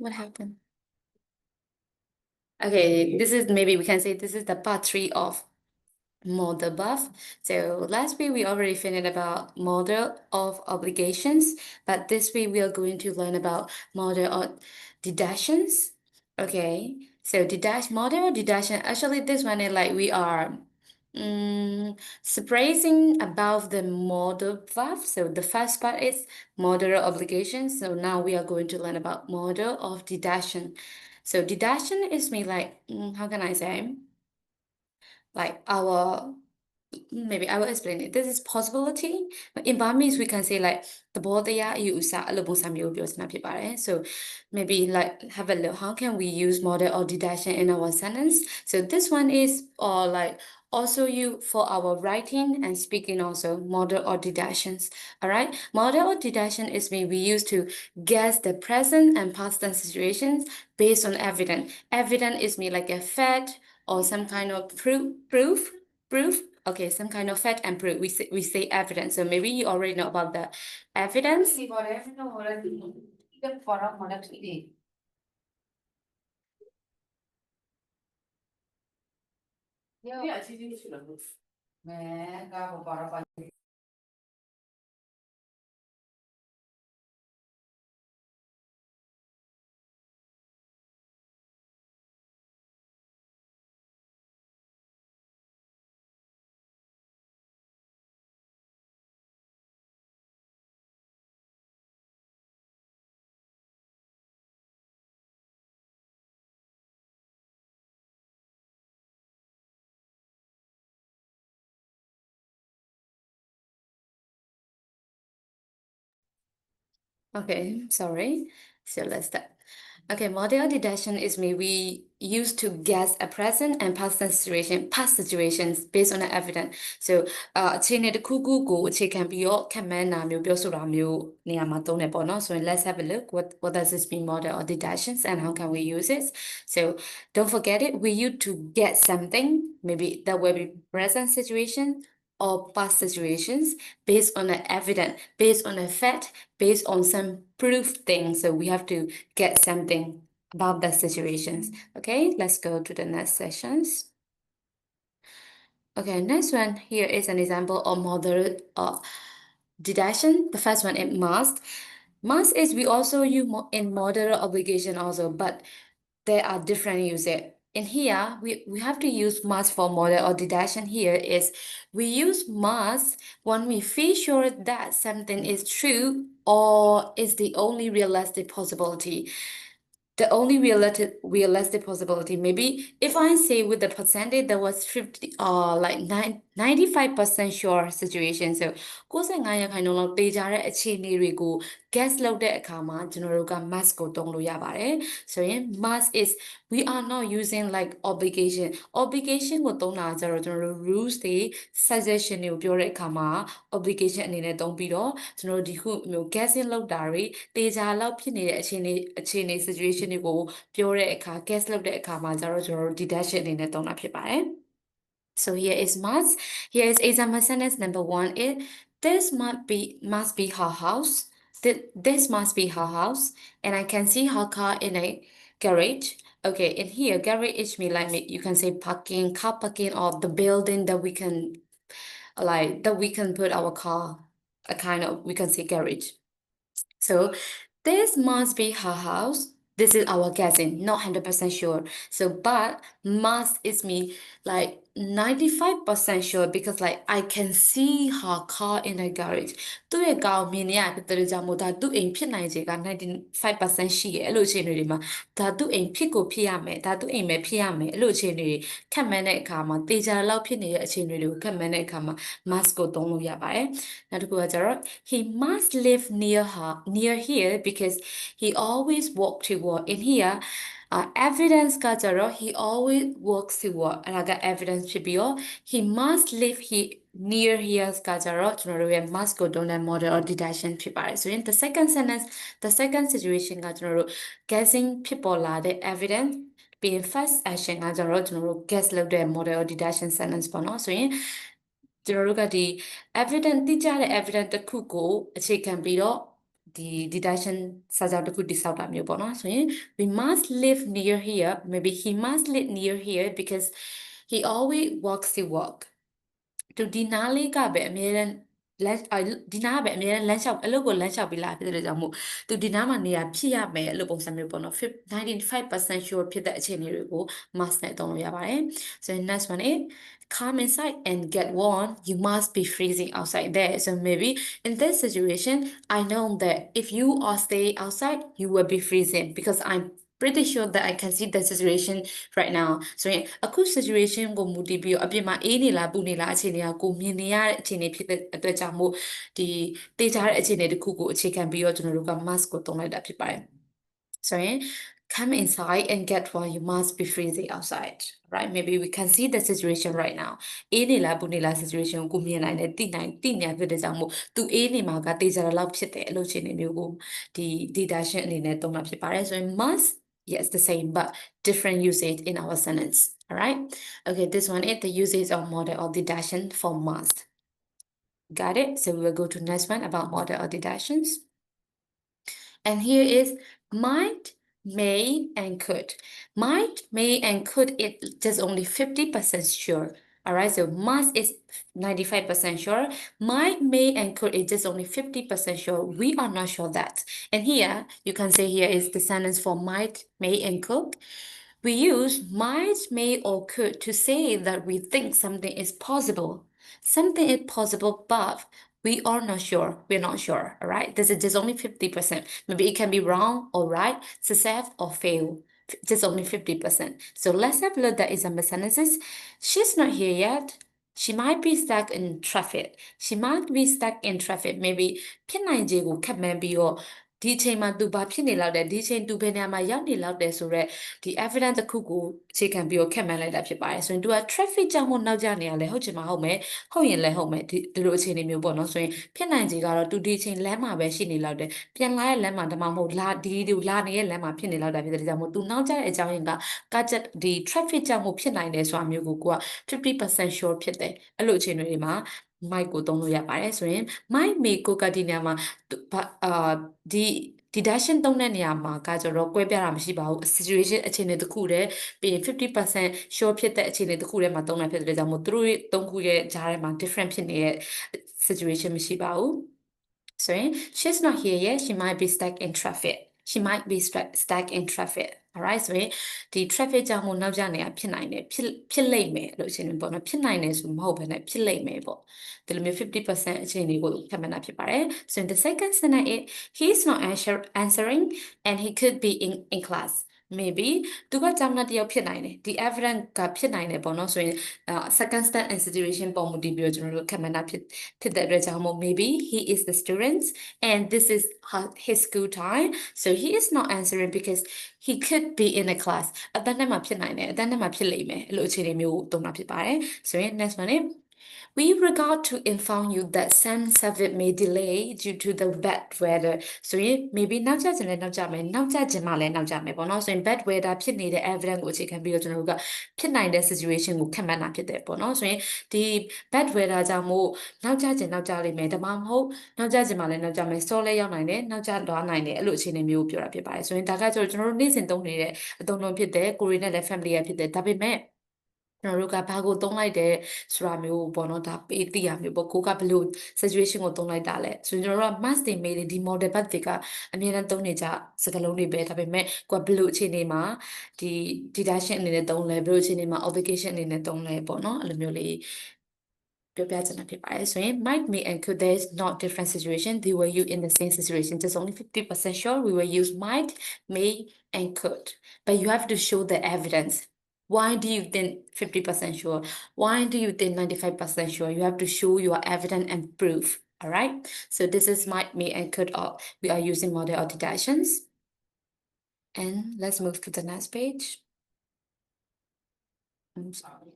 What happened? Okay, this is maybe we can say this is the part three of model buff. So last week we already finished about model of obligations, but this week we are going to learn about model of deductions. Okay, so deduct model or deduction. Actually, this one is like we are surprising about the model buff. So the first part is model obligations. So now we are going to learn about model of deduction. So deduction is me like how can I say? Like our maybe I will explain it. This is possibility. In Burmese, we can say like the bodaya usa So maybe like have a look. How can we use model or deduction in our sentence? So this one is or like also you for our writing and speaking also model or deductions. All right. Model or deduction is maybe we use to guess the present and past tense situations based on evidence. Evidence is me like a fact or some kind of proof. Okay, some kind of fact and proof. We say evidence. So maybe you already know about the evidence. Okay, sorry. So let's start. Okay, model deduction is maybe used to guess a present and past situations based on the evidence. So, အခြေအနေတစ်ခုခုကိုအခြေခံပြီးတော့ခန့်မှန်းတာမျိုးပြောဆိုတာမျိုးနေရာမှာသုံးတယ်ပေါ့နော်။ So let's have a look. What does this mean, model or deductions, and how can we use it? So don't forget it. We use to get something. Maybe that will be present situation or past situations based on the evidence, based on a fact, based on some proof thing. So we have to get something about the situations. Okay, let's go to the next sessions. Okay, next one here is an example of model deduction. The first one is must. Must is we also use in model obligation also, but there are different uses. In here, we have to use must for model or deduction. Here is we use must when we feel sure that something is true or is the only realistic possibility. The only realistic possibility. Maybe if I say with the percentage that was 50 like 95% sure situation. So 95ရာခိုင်နှုန်းလောက်တေချာတဲ့အခြေအနေတွေကို guess လုပ်တဲ့အခါမှာကျွန်တော်တို့က must ကိုသုံးလို့ရပါတယ်။ဆိုရင် must is we are not using like obligation. Obligation ကိုသုံးတာကြတော့ကျွန်တော်တို့ rules တွေ suggestion တွေကိုပြောတဲ့အခါမှာ obligation အနေနဲ့သုံးပြီးတော့ကျွန်တော်တို့ဒီခုမျိုး guessing လုပ်တာတွေတေချာလောက်ဖြစ်နေတဲ့အခြေအနေ situation တွေကိုပြောတဲ့အခါ guess လုပ်တဲ့အခါမှာကြတော့ကျွန်တော်တို့ deduction အနေနဲ့သုံးတာဖြစ်ပါတယ်။ So here is must. Here is example sentence number one. This must be her house. This must be her house, and I can see her car in a garage. Okay, in here, garage mean like you can say parking, car parking, or the building that we can put our car. A kind of we can say garage. So this must be her house. This is our guessing, not 100% sure. So, but must is me like 95% sure because like I can see her car in the garage. သူ့ရဲ့ကားကိုမြင်နေရတဲ့အတွက်ကြောင့်မို့ဒါသူ့အိမ်ဖြစ်နိုင်ခြေက95%ရှိရဲ့အဲ့လိုအခြေအနေတွေမှာဒါသူ့အိမ်ဖြစ်ကိုဖြစ်ရမယ်ဒါသူ့အိမ်ပဲဖြစ်ရမယ်အဲ့လိုအခြေအနေတွေခက်မှန်းတဲ့အခါမှာတေချာလောက်ဖြစ်နေတဲ့အခြေအနေတွေကိုခက်မှန်းတဲ့အခါမှာ must ကိုသုံးလို့ရပါတယ်နောက်တစ်ခုကကျတော့ he must live near here because he always walk to work in here evidence ကကြတော့ he always works to work အဲ့ဒါက evidence ဖြစ်ပြီးတော့ he must live near here ကကြတော့ကျွန်တော်တို့ရဲ့ must ကိုသုံးတဲ့ model or deduction ဖြစ်ပါတယ်ဆိုရင် the second sentence the second situation ကကျွန်တော်တို့ guessing ဖြစ်ပေါ်လာတဲ့ evidence ပြီးရင် first action ကကြတော့ကျွန်တော်တို့ guess လုပ်တဲ့ model or deduction sentence ပေါ့နော်ဆိုရင်ကျွန်တော်တို့ကဒီ evidence တိကျတဲ့ evidence တစ်ခုကိုအခြေခံပြီးတော့ deduction စာကြောင်းတစ်ခုတိဆောက်တာမျိုးပေါ့နော်ဆိုရင် we must live near here maybe he must live near here because he always walks to work သူဒီနားလေးကပဲအမြဲတမ်းလမ်းဒီနားကပဲအမြဲတမ်းလမ်းလျှောက်အလုပ်ကိုလမ်းလျှောက်ပြီးလာဖြစ်တဲ့ကြောင့်မို့သူဒီနားမှာနေရာဖြစ်ရမယ်အဲ့လိုပုံစံမျိုးပေါ့နော်95% sure ဖြစ်တဲ့အခြေအနေတွေကို must နဲ့သုံးလို့ရပါတယ် so next one is come inside and get warm you must be freezing outside there so maybe in this situation I know that if you are stay outside you will be freezing because I'm pretty sure that I can see the situation right now ဆိုရင်အခု situation ကိုမူတည်ပြီးတော့အပြင်မှာအေးနေလားပူနေလားအခြေအနေကကိုမြင်နေရတဲ့အခြေအနေဖြစ်တဲ့အတွက်ကြောင့်မို့ဒီတေးကြတဲ့အခြေအနေတစ်ခုကိုအခြေခံပြီးတော့ကျွန်တော်တို့က mask ကိုသုံးလိုက်တာဖြစ်ပါတယ်ဆိုရင် come inside and get warm you must be freezing outside right maybe we can see the situation right now အေးနေလားပူနေလား situation ကိုမြင်နိုင်တယ်သိနေဖြစ်တဲ့ကြောင့်မို့သူအေးနေမှာကတေးကြတဲ့လောက်ဖြစ်တယ်အဲ့လိုအခြေအနေမျိုးကိုဒီ deduction အနေနဲ့သုံးတာဖြစ်ပါတယ်ဆိုရင် must yes the same but different usage in our sentence all right okay this one is the usage of model or deduction for must got it so we will go to next one about model or deductions and here is might may and could might may and could it just only 50% sure all right so must is 95% sure might may and could is just only 50% sure we are not sure that and here you can say here is the sentence for might may and could we use might may or could to say that we think something is possible something is possible but we are not sure we're not sure all right this is just only 50% maybe it can be wrong or right success or fail just only 50% so let's have a look at example sentences she's not here yet she might be stuck in traffic she might be stuck in traffic maybe ဖြစ်နိုင်ခြေကိုခက်မှန်းပြီးတော့ဒီအချိန်မှာသူဘာဖြစ်နေလောက်တယ်ဒီအချိန်သူဘယ်နေရာမှာရောက်နေလောက်တယ်ဆိုတော့ဒီ evidence တစ်ခုကိုအခြေခံပြီးတော့ခက်မှန်းလိုက်တာဖြစ်ပါတယ်ဆိုရင်သူက traffic ကြောင့်မို့နောက်ကျနေရလဲဟုတ်ချင်မှာဟုတ်မယ်ဟုတ်ရင်လည်းဟုတ်မယ်ဒီလိုအခြေအနေမျိုးပေါ့နော်ဆိုရင်ဖြစ်နိုင်ခြေကတော့သူဒီအချိန်လမ်းမှာပဲရှိနေလောက်တယ်ပြန်လာတဲ့လမ်းမှာဒါမှမဟုတ်လာနေတဲ့လမ်းမှာဖြစ်နေလောက်တာဖြစ်တဲ့ကြောင့်မို့သူနောက်ကျတဲ့အကြောင်းရင်းကကားချက်ဒီ traffic ကြောင့်မို့ဖြစ်နိုင်တယ်ဆိုတာမျိုးကိုကိုက50% sure ဖြစ်တယ်အဲ့လိုအခြေအနေတွေမှာ might ကိုသုံးလို့ရပါတယ်ဆိုရင် might may ကိုကဒီနေရာမှာဒီ deduction သုံးတဲ့နေရာမှာကကျတော့ကွဲပြားတာမရှိပါဘူး situation အခြေအနေတစ်ခုတည်းပြီးရင်50% sure ဖြစ်တဲ့အခြေအနေတစ်ခုတည်းမှာသုံးတာဖြစ်တဲ့ကြောင့်မို့သူတို့သုံးခုရဲ့ကြားထဲမှာ different ဖြစ်နေတဲ့ situation မရှိပါဘူးဆိုရင် she's not here yet she might be stuck in traffic she might be stuck in traffic all right ဆိုရင်ဒီ traffic ကြောင့်မို့နောက်ကျနေတာဖြစ်နိုင်တယ်ဖြစ်လိမ့်မယ်လို့အခြေအနေပေါ့နော်ဖြစ်နိုင်တယ်ဆိုမဟုတ်ဘဲနဲ့ဖြစ်လိမ့်မယ်ပေါ့ဒီလိုမျိုး50%အခြေအနေကိုခန့်မှန်းတာဖြစ်ပါတယ် so in the second sentence is he is not answering and he could be in class maybe သူကကျောင်းသားတယောက်ဖြစ်နိုင်တယ်ဒီ evidence ကဖြစ်နိုင်တယ်ပေါ့နော်ဆိုရင်circumstance and situation ပုံမူတည်ပြီးတော့ကျွန်တော်တို့ခန့်မှန်းတာဖြစ်တဲ့အတွက်ကြောင့်မို့ maybe he is the student and this is his school time so he is not answering because he could be in a class အတန်းထဲမှာဖြစ်နိုင်တယ်အတန်းထဲမှာဖြစ်လိမ့်မယ်အဲ့လိုအခြေအနေမျိုးကိုသုံးတာဖြစ်ပါတယ်ဆိုရင် next one နဲ့ we regret to inform you that some service may delay due to the bad weather ဆိုရင် maybe နောက်ကျခြင်းလည်းနောက်ကျမယ်နောက်ကျခြင်းမှလည်းနောက်ကျမယ်ပေါ့နော်ဆိုရင် bad weather ဖြစ်နေတဲ့ evidence ကိုအခြေခံပြီးတော့ကျွန်တော်တို့ကဖြစ်နိုင်တဲ့ situation ကိုခန့်မှန်းတာဖြစ်တယ်ပေါ့နော်ဆိုရင်ဒီ bad weather ကြောင့်မို့နောက်ကျခြင်းနောက်ကျလိမ့်မယ်ဒါမှမဟုတ်နောက်ကျခြင်းမှလည်းနောက်ကျမယ်စောလဲရောက်နိုင်တယ်နောက်ကျသွားနိုင်တယ်အဲ့လိုအခြေအနေမျိုးကိုပြောတာဖြစ်ပါတယ်ဆိုရင်ဒါကကျွန်တော်တို့နေ့စဉ်သုံးနေတဲ့အသုံးလုံးဖြစ်တယ်ကိုရီနဲ့လည်း family ရဖြစ်တယ်ဒါပေမဲ့ကျွန်တော်တို့ကဘာကိုသုံးလိုက်တယ်ဆိုတာမျိုးပေါ့နော်ဒါပေးသိရမျိုးပေါ့ကိုကဘယ်လို situation ကိုသုံးလိုက်တာလဲဆိုရင်ကျွန်တော်တို့က mass တွေ mail တွေဒီ model path တွေကအများအားသုံးနေကြစကားလုံးတွေပဲဒါပေမဲ့ကိုကဘယ်လိုအခြေအနေမှာဒီ deduction အနေနဲ့သုံးလဲဘယ်လိုအခြေအနေမှာ obligation အနေနဲ့သုံးလဲပေါ့နော်အဲ့လိုမျိုးလေးပြောပြချင်တာဖြစ်ပါတယ်ဆိုရင် might may and could there is not different situation they were used in the same situation just only 50% sure we will use might may and could but you have to show the evidence why do you think 50% sure why do you think 95% sure you have to show your evidence and proof all right so this is might may and could or we are using model or deductions and let's move to the next page I'm sorry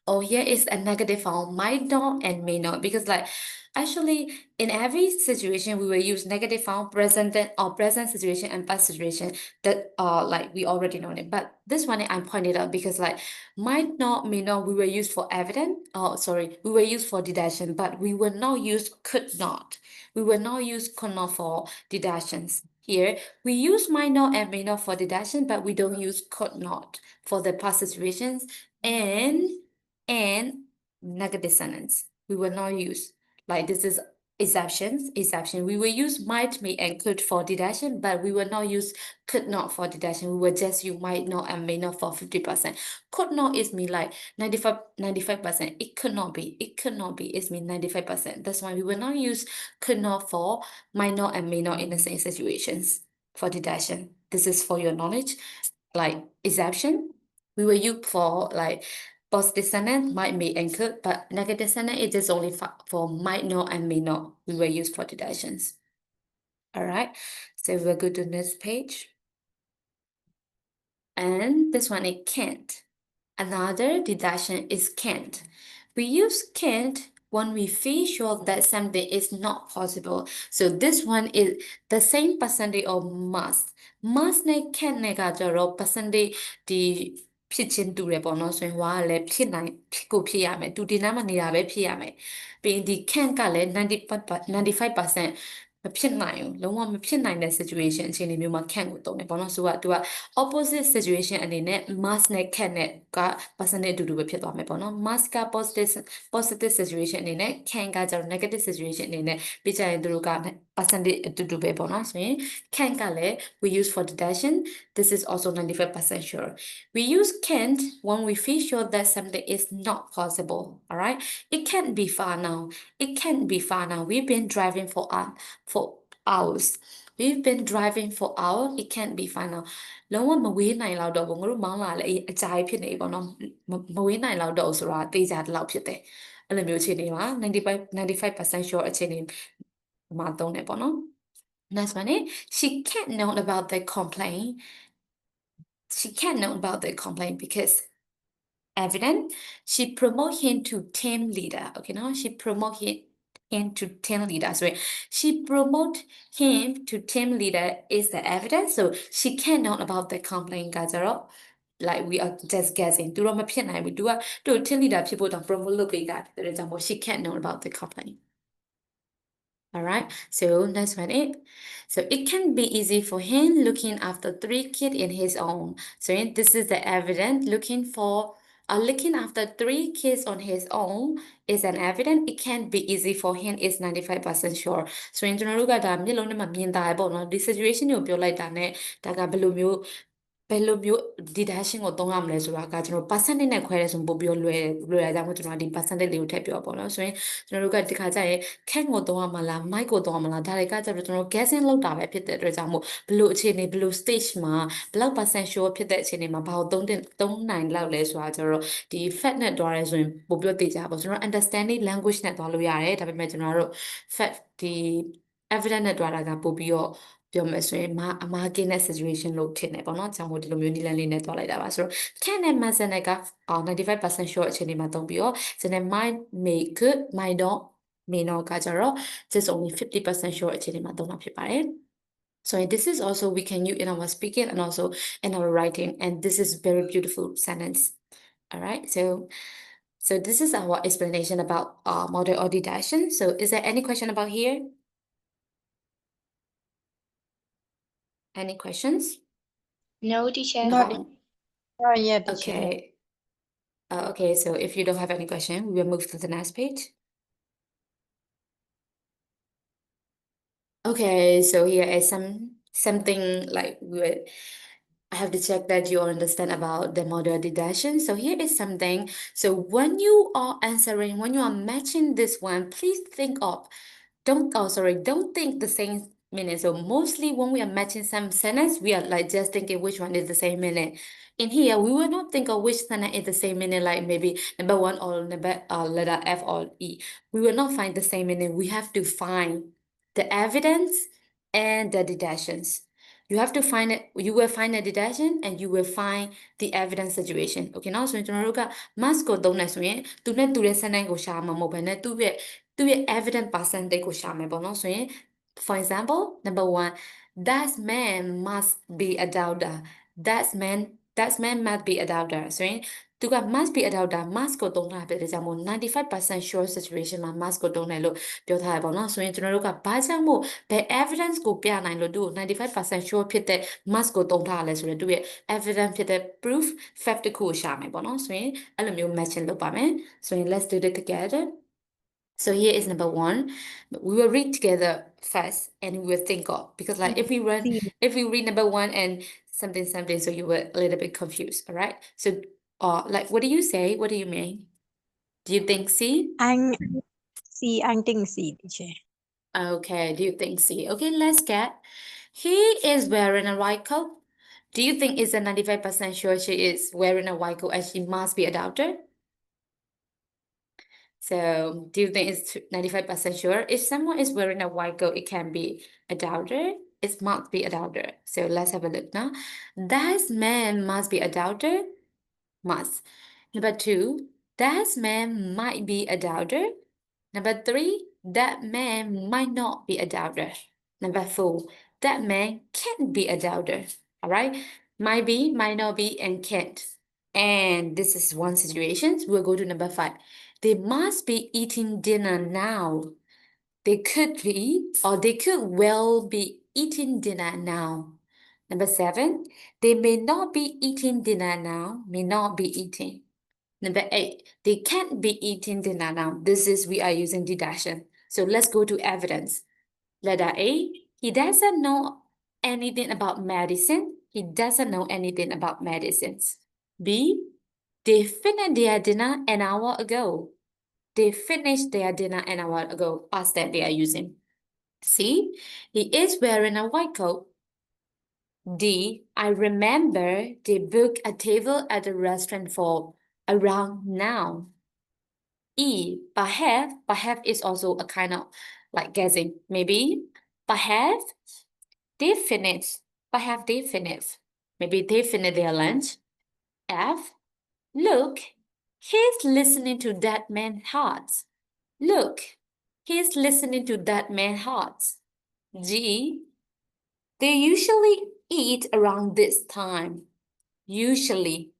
Oh, here is a negative form, might not and may not, because like actually in every situation we will use negative form, present tense or present situation and past situation that like we already know it. But this one I pointed out because like might not, may not, we will use for evident. Oh, sorry, we will use for deduction, but we will not use could not. We will not use could not for deductions. Here we use might not and may not for deduction, but we don't use could not for the past situations and negative sentence. We will not use like this is exception. We will use might, may, and could for deduction, but we will not use could not for deduction. We will just use might not and may not for 50%. Could not is mean like 95%. It could not be. It could not be. It mean 95%. That's why we will not use could not for might not and may not in the same situations for deduction. This is for your knowledge. Like exception, we will use for like positive sentence might, may, and could, but negative sentence it is only for might not and may not. We will use for deductions. All right, so we'll go to the next page. And this one it can't. Another deduction is can't. We use can't when we feel sure that something is not possible. So this one is the same percentage of must. Must နဲ့ can't နဲ့ကကြတော့ percentage ဒီဖြစ်ချင်းတူတယ်ပေါ့နော်ဆိုရင်ဟိုကလည်းဖြစ်နိုင်ဖြစ်ကိုဖြစ်ရမယ်သူဒီနားမှာနေတာပဲဖြစ်ရမယ်ပြီးရင်ဒီ can't ကလည်း95% မဖြစ်နိုင်ဘူးလုံးဝမဖြစ်နိုင်တဲ့ situation အခြေအနေမျိုးမှာ can't ကိုသုံးတယ်ပေါ့နော်ဆိုတော့သူက opposite situation အနေနဲ့ must နဲ့ can နဲ့က percentage အတူတူပဲဖြစ်သွားမယ်ပေါ့နော် must က positive situation အနေနဲ့ can ကကျတော့ negative situation အနေနဲ့ပြကြရင်သူတို့က percentage အတူတူပဲပေါ့နော်ဆိုရင် can ကလည်း we use for deduction this is also 95% sure we use can't when we feel sure that something is not possible all right it can't be far now it can't be far now we've been driving for hours we've been driving for hours it can't be far now လုံးဝမဝေးနိုင်တော့ဘူးငါတို့မောင်းလာလေအကြာကြီးဖြစ်နေပြီပေါ့နော်မဝေးနိုင်တော့ဆိုတာတေးကြတဲ့လောက်ဖြစ်တယ်အဲ့လိုမျိုးအခြေအနေမှာ95% sure အခြေအနေမှာသုံးတယ်ပေါ့နော် next one she can't know about the complaint she can't know about the complaint because evident she promote him to team leader okay no she promote him to team leader so she promote him to team leader is the evidence so she can't know about the complaint ကကြတော့ like we are just guessing သူတော့မဖြစ်နိုင်ဘူးသူကသူ team leader ဖြစ်ဖို့တော့ promote လုပ်ပေးတာတဲ့ကြောင့်မို့ she can't know about the complaint all right, so next one it. So it can be easy for him looking after 3 kids in his own. So this is the evidence looking after 3 kids on his own is an evidence. It can be easy for him is 95% sure. So in ကျွန်တော်တို့ကဒါမျက်လုံးနဲ့မှမြင်တာပဲပေါ့နော်ဒီ situation ကိုပြောလိုက်တာ ਨੇ ဒါကဘယ်လိုမျိုး deduction ကိုသုံးရမလဲဆိုတာကကျွန်တော် percentage နဲ့ခွဲရဲဆိုပို့ပြီးလွယ်ရကြမို့ကျွန်တော်ဒီ percentage လေးကိုထည့်ပြောပါတော့ဆိုရင်ကျွန်တော်တို့ကဒီခါကျရင် can ကိုသုံးရမလား might ကိုသုံးရမလားဒါတွေကကျတော့ကျွန်တော် guessing လုပ်တာပဲဖြစ်တဲ့အတွက်ကြောင့်မို့ဘယ်လိုအခြေအနေဘယ်လို stage မှာဘယ်လောက် percent sure ဖြစ်တဲ့အခြေအနေမှာဘာကိုသုံးနိုင်လောက်လဲဆိုတာကျတော့ဒီ fact နဲ့တွားရဲဆိုရင်ပို့ပြီးသိကြပါကျွန်တော် understanding language နဲ့တွားလို့ရတယ်ဒါပေမဲ့ကျွန်တော်တို့ fact ဒီ evidence နဲ့တွားတာကပို့ပြီးတော့ပြောမယ်ဆိုရင်အမားကင်းတဲ့ situation လို့ထင်တယ်ပေါ့နော်။ကြောင့်မို့ဒီလိုမျိုးနည်းလမ်းလေးနဲ့တွားလိုက်တာပါဆိုတော့ can နဲ့ must နဲ့က95% sure အခြေအနေမှာသုံးပြီးတော့ then might may could might not may not ကကြတော့ just only 50% sure အခြေအနေမှာသုံးတာဖြစ်ပါတယ်။ So this is also we can use in our speaking and also in our writing and this is very beautiful sentence. All right. So this is our explanation about model or deduction. So is there any question about here? Any questions? No, teacher. Not, not yet, teacher. Okay. Okay, so if you don't have any question, we will move to the next page. Okay, so here is something like I have to check that you understand about the model deduction. So here is something. So when you are answering, when you are matching this one, please think of, don't think the same meaning. So mostly when we are matching some sentence, we are like just thinking which one is the same meaning. In here, we will not think of which sentence is the same meaning, like maybe number 1 or number letter F or E. We will not find the same meaning. We have to find the evidence and the deductions. you have to find it, you will find a deduction and you will find the evidence situation. Okay เนาะဆိုရင်ကျွန်တော်တို့က must ကိုသုံးနေဆိုရင်သူနဲ့တူတဲ့ sentence ကိုရှာမှာမဟုတ်ဘဲနဲ့သူ့ရဲ့ evidence percentage ကိုရှာမယ်ပေါ့နော်ဆိုရင် for example number 1 that man must be a doubter that man must be a doubter ဆိုရင်သူက must be a doubter must ကိုသုံးထားတဲ့ကြောင့်မို့95% sure situation မှာ must ကိုသုံးတယ်လို့ပြောထားရပါတော့ဆိုရင်ကျွန်တော်တို့ကဘာကြောင့်မို့ဘယ် evidence ကိုပြနိုင်လို့သူ့ကို95% sure ဖြစ်တဲ့ must ကိုသုံးထားရလဲဆိုရင်သူ့ရဲ့ evidence ဖြစ်တဲ့ proof fact တစ်ခုကိုရှာမယ်ပေါ့နော်ဆိုရင်အဲ့လိုမျိုး matching လုပ်ပါမယ်ဆိုရင် let's do it together. So here is number 1. We will read together first and we will think of because like if we read number 1 and something so you were a little bit confused, all right? So like what do you say? What do you mean? Do you think C? Anh anh think C, teacher. Okay, do you think C? Okay, let's get. He is wearing a white coat. Do you think it's a 95% sure she is wearing a white coat and she must be a doctor? So, do you think it's 95% sure? If someone is wearing a white coat, it can be a doubter. It must be a doubter. So, let's have a look now. That man must be a doubter. Must. Number 2, that man might be a doubter. Number 3, that man might not be a doubter. Number 4, that man can't be a doubter. All right? Might be, might not be, and can't. And this is one situation. We'll go to number 5. They must be eating dinner now. They could be, or they could well be eating dinner now. Number 7, they may not be eating dinner now, may not be eating. Number 8, they can't be eating dinner now. This is, we are using deduction. So let's go to evidence. Letter A, he doesn't know anything about medicine. He doesn't know anything about medicines. B, they finished their dinner an hour ago. They finished their dinner an hour ago. Past that they are using. C, he is wearing a white coat. D, I remember they booked a table at the restaurant for around now. E, perhaps is also a kind of like guessing. Maybe, perhaps they finished. Perhaps they finished. Maybe they finished their lunch. F, look, he's listening to that man's heart. Look, he's listening to that man's heart. G, they usually eat around this time. Usually,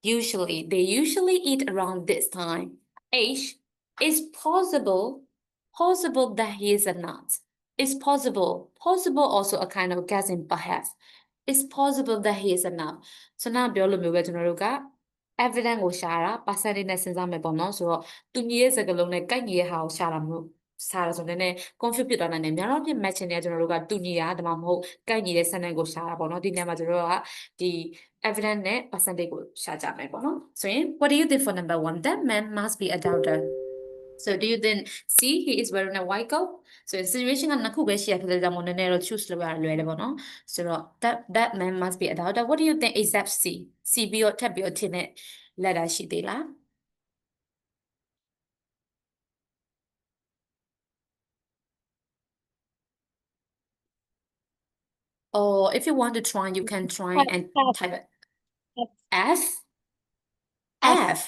they usually eat around this time. H, it's possible that he is a nut. It's possible also a kind of guessing perhaps. It's possible that he is a nut. So now ပြောလို့မျိုးပဲကျွန်တော်တို့က evidence ကိုရှာတာ percentage နဲ့စဉ်းစားမယ်ပေါ့နော်ဆိုတော့သူညီရဲ့စကားလုံးနဲ့ကိုက်ညီရဲ့ဟာကိုရှာတာမျိုးစားတာဆိုတော့နည်းနည်း confuse ဖြစ်သွားနိုင်တယ်များတော့ပြ matching တွေကကျွန်တော်တို့ကတူညီတာဒါမှမဟုတ်ကိုက်ညီတဲ့ sentence ကိုရှာတာပေါ့နော်ဒီနေရာမှာကျွန်တော်တို့ကဒီ evidence နဲ့ percentage ကိုရှာကြမယ်ပေါ့နော်ဆိုရင် what do you think for number 1 that man must be a doubter so do you then see he is wearing a white coat so in situation ကနှစ်ခုပဲရှိရဖြစ်တဲ့ကြောင့်မို့နည်းနည်းတော့ choose လုပ်ရလွယ်တယ်ပေါ့နော်ဆိုတော့ that man must be a doubter what do you think except C ပြီးတော့ထပ်ပြီးတော့ထင်တဲ့ letter ရှိသေးလားor if you want to try you can try and type it F F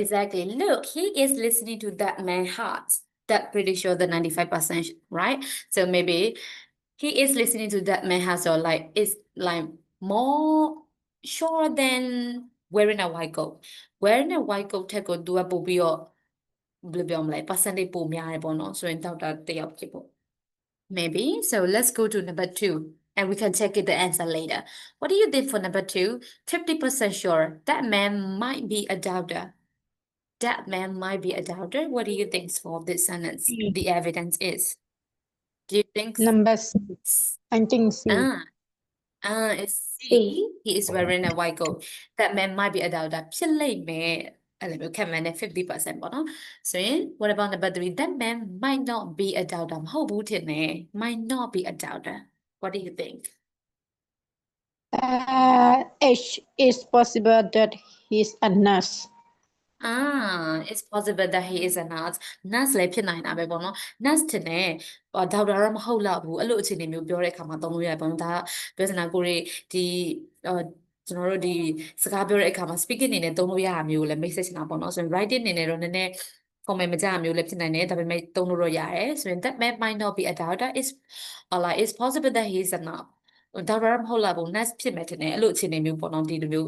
exactly. Look, he is listening to that man's heart. That pretty sure the 95%, right? So maybe he is listening to that man's heart, or like it's like more sure than wearing a white coat. Wearing a white coat ထက်ကိုသူကပို့ပြီးတော့ဘယ်လိုပြောမလဲ percentage ပိုများတယ်ပေါ့နော်ဆိုရင်ဒေါက်တာတစ်ယောက်ဖြစ်ပေါ့ maybe so let's go to number 2 and we can check it the answer later. What do you think for number 2? 50% sure that man might be a doubter. That man might be a doubter. What do you think for this sentence? The evidence is. Do you think? Number C. I think C. It's C. He is wearing a white coat. That man might be a doubter. ဖြစ်လိမ့်မယ်အဲ့လိုမျိုးခံမှန်းတဲ့ 50% ပေါ့နော်ဆိုရင် what about number 3? That man might not be a doubter. မဟုတ်ဘူးထင်တယ် might not be a doubter. What do you think? H is possible that he's a nurse. It's possible that he is a nurse. Nurse လည်းဖြစ်နိုင်တာပဲပေါ့နော် nurse တင်တယ်ဒေါက်တာတော့မဟုတ်တော့ဘူးအဲ့လိုအခြေအနေမျိုးပြောတဲ့အခါမှာသုံးလို့ရတယ်ပေါ့နော်ဒါကပြောစင်တာကိုတွေဒီအော်ကျွန်တော်တို့ဒီစကားပြောတဲ့အခါမှာ speaking အနေနဲ့သုံးလို့ရတာမျိုးကိုလည်း message နေတာပေါ့နော်ဆိုရင် writing အနေနဲ့တော့နည်းနည်း formal မကြတာမျိုးလည်းဖြစ်နိုင်တယ်ဒါပေမဲ့သုံးလို့တော့ရတယ်ဆိုရင် that man might not be a doctor is or like it's possible that he is a nurse ဒေါက်တာတော့မဟုတ်လာဘူး nurse ဖြစ်မယ်ထင်တယ်အဲ့လိုအခြေအနေမျိုးပေါ့နော်ဒီလိုမျိုး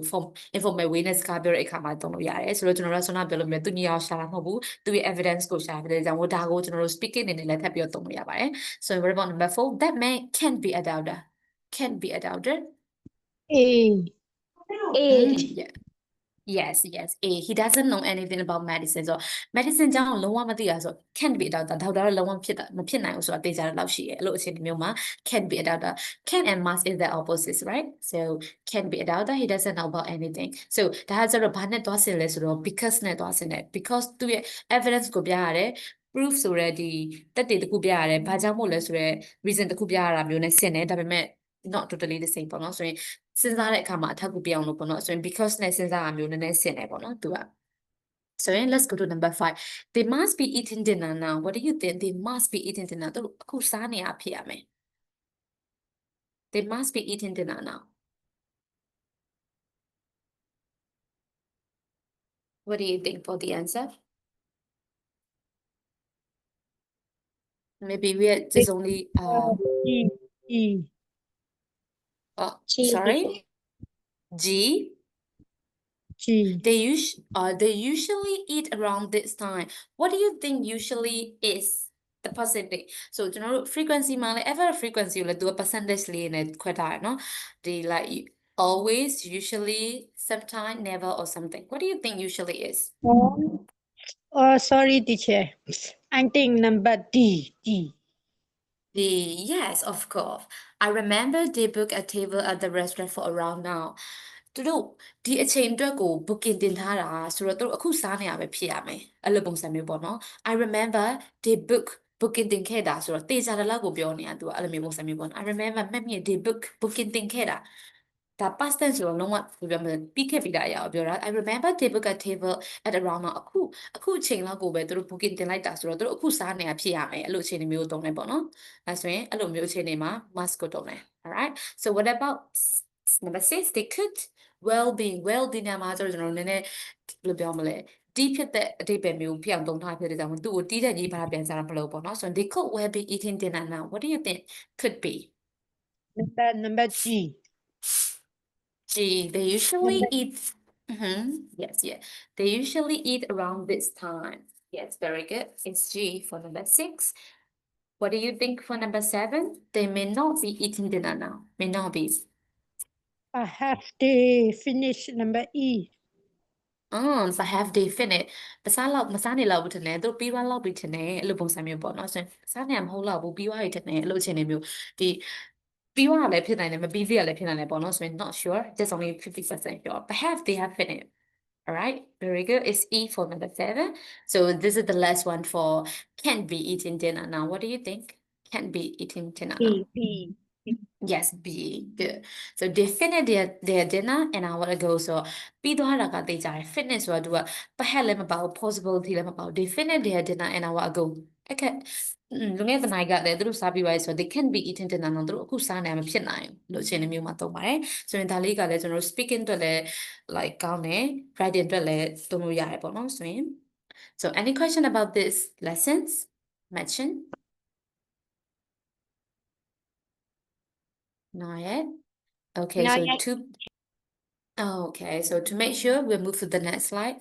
informal way နဲ့စကားပြောတဲ့အခါမှာသုံးလို့ရတယ်ဆိုတော့ကျွန်တော်တို့ကဆွမ်းနာပြောလို့မျိုးသူညီအောင်ရှာတာမဟုတ်ဘူးသူရဲ့ evidence ကိုရှာတဲ့ကြောင့်ဒါကိုကျွန်တော်တို့ speaking အနေနဲ့လည်းထပ်ပြီးတော့သုံးလို့ရပါတယ် so what about number 4 that man can be a doubter can be a doubter A. A. yeah Yes, yes. He doesn't know anything about medicine. So medicine ကြောင့်လုံးဝမသိတာဆို can't be a doctor. ဒေါက်တာတော့လုံးဝမဖြစ်နိုင်ဘူးဆိုတာသိကြတဲ့လောက်ရှိရဲ့အဲ့လိုအခြေအနေမျိုးမှာ can't be a doctor. Can and must is the opposites, right? So can't be a doctor. He doesn't know about anything. So ဒါကကျတော့ဘာနဲ့တွားဆင်လဲဆိုတော့ because နဲ့တွားဆင်တယ် because သူ့ရဲ့ evidence ကိုပြရတယ် proof ဆိုရဲဒီတက်တည်တစ်ခုပြရတယ်ဘာကြောင့်မို့လဲဆိုရဲ reason တစ်ခုပြရတာမျိုးနဲ့ဆင်တယ်ဒါပေမဲ့ not totally the same ပေါ့နော်ဆိုရင်စဉ်းစားတဲ့အခါမှာအထောက်အကူပြအောင်လို့ပေါ့နော်ဆိုရင် because နဲ့စဉ်းစားတာမျိုးနည်းနည်းဆင်တယ်ပေါ့နော်သူကဆိုရင် let's go to number 5 they must be eating dinner now what do you think they must be eating dinner သူတို့အခုစားနေရဖြစ်ရမယ် they must be eating dinner now what do you think for the answer maybe we are just only E. E. G, sorry teacher. G G. they usually eat around this time. What do you think usually is the percentage? So ကျွန်တော်တို့ frequency မှာလည်း ever frequency ကိုလည်းသူက percentage လေးနဲ့ခွဲထားတယ်နော်ဒီ like always usually sometime never or something. What do you think usually is? Oh, sorry, teacher. I think number D. D. Yes, of course. I remember they booked a table at the restaurant for around now. သူတို့ဒီအချိန်အတွက်ကို booking တင်ထားတာဆိုတော့သူတို့အခုစားနေရပဲဖြစ်ရမယ်အဲ့လိုပုံစံမျိုးပေါ့နော် I remember they booking တင်ခဲ့တာဆိုတော့တေချာတယ်လောက်ကိုပြောနေတာသူကအဲ့လိုမျိုးပုံစံမျိုးပေါ့နော် I remember မှတ်မိ they booking တင်ခဲ့တာဒါ past tense ဆိုတော့လုံးဝဘယ်လိုပြောမလဲပြီးခဲ့ပြီးတာအရာကိုပြောတာ I remember they booked a table at around now အခုအချိန်လောက်ကိုပဲသူတို့ booking တင်လိုက်တာဆိုတော့သူတို့အခုစားနေရဖြစ်ရမယ်အဲ့လိုအခြေအနေမျိုးကိုသုံးတယ်ပေါ့နော်ဒါဆိုရင်အဲ့လိုမျိုးအခြေအနေမှာ must ကိုသုံးတယ် alright so what about number 6 they could well-being well-being ညမှာဆိုတော့ကျွန်တော်တို့နည်းနည်းဘယ်လိုပြောမလဲတီးဖြစ်တဲ့အဓိပ္ပာယ်မျိုးဖြစ်အောင်သုံးထားဖြစ်တဲ့ကြောင့်သူ့ကိုတီးတဲ့ရေးပါပြန်စားတာမလို့ပေါ့နော်ဆိုရင် they could well be eating dinner now what do you think could be Number G. G they usually Number eat yes they usually eat around this time yes very good it's G for number 6 what do you think for number 7 they may not be eating dinner now may not be Have they finished number E? so have they finished မစားနေလောက်ဘူးထင်တယ်သူတို့ပြီးသွားလောက်ပြီထင်တယ်အဲ့လိုပုံစံမျိုးပေါ့နော်ဆိုရင်စားနေရမဟုတ်လောက်ဘူးပြီးသွားပြီထင်တယ်အဲ့လိုအခြေအနေမျိုးဒီပြီးသွားတာလည်းဖြစ်နိုင်တယ်မပြီးသေးတာလည်းဖြစ်နိုင်တယ်ပေါ့နော်ဆိုရင် not sure just only 50% sure but have they have finished all right very good it's E for number 7 so this is the last one for can't be eating dinner now what do you think can't be eating dinner now P. P. Yes, B. Good. So they finished their dinner an hour ago. So ပြီးသွားတာကသိကြတယ် finish ဆိုတာသူက perhaps လည်းမပါဘူး possibility လည်းမပါဘူး they finished their dinner an hour ago အခက်လူငယ်တနိုင်ကလည်းသူတို့စားပြီးသွားပြီဆိုတော့ they can be eating dinner တော့သူတို့အခုစားနေမှာဖြစ်နိုင်ဘူးလို့အခြေအနေမျိုးမှာသုံးပါတယ်ဆိုရင်ဒါလေးကလည်းကျွန်တော်တို့ speaking အတွက်လည်း like ကောင်းတယ် writing အတွက်လည်းသုံးလို့ရတယ်ပေါ့နော်ဆိုရင် so any question about this lessons mention not yet okay Not so yet. two Oh, okay, so to make sure, we'll move to the next slide.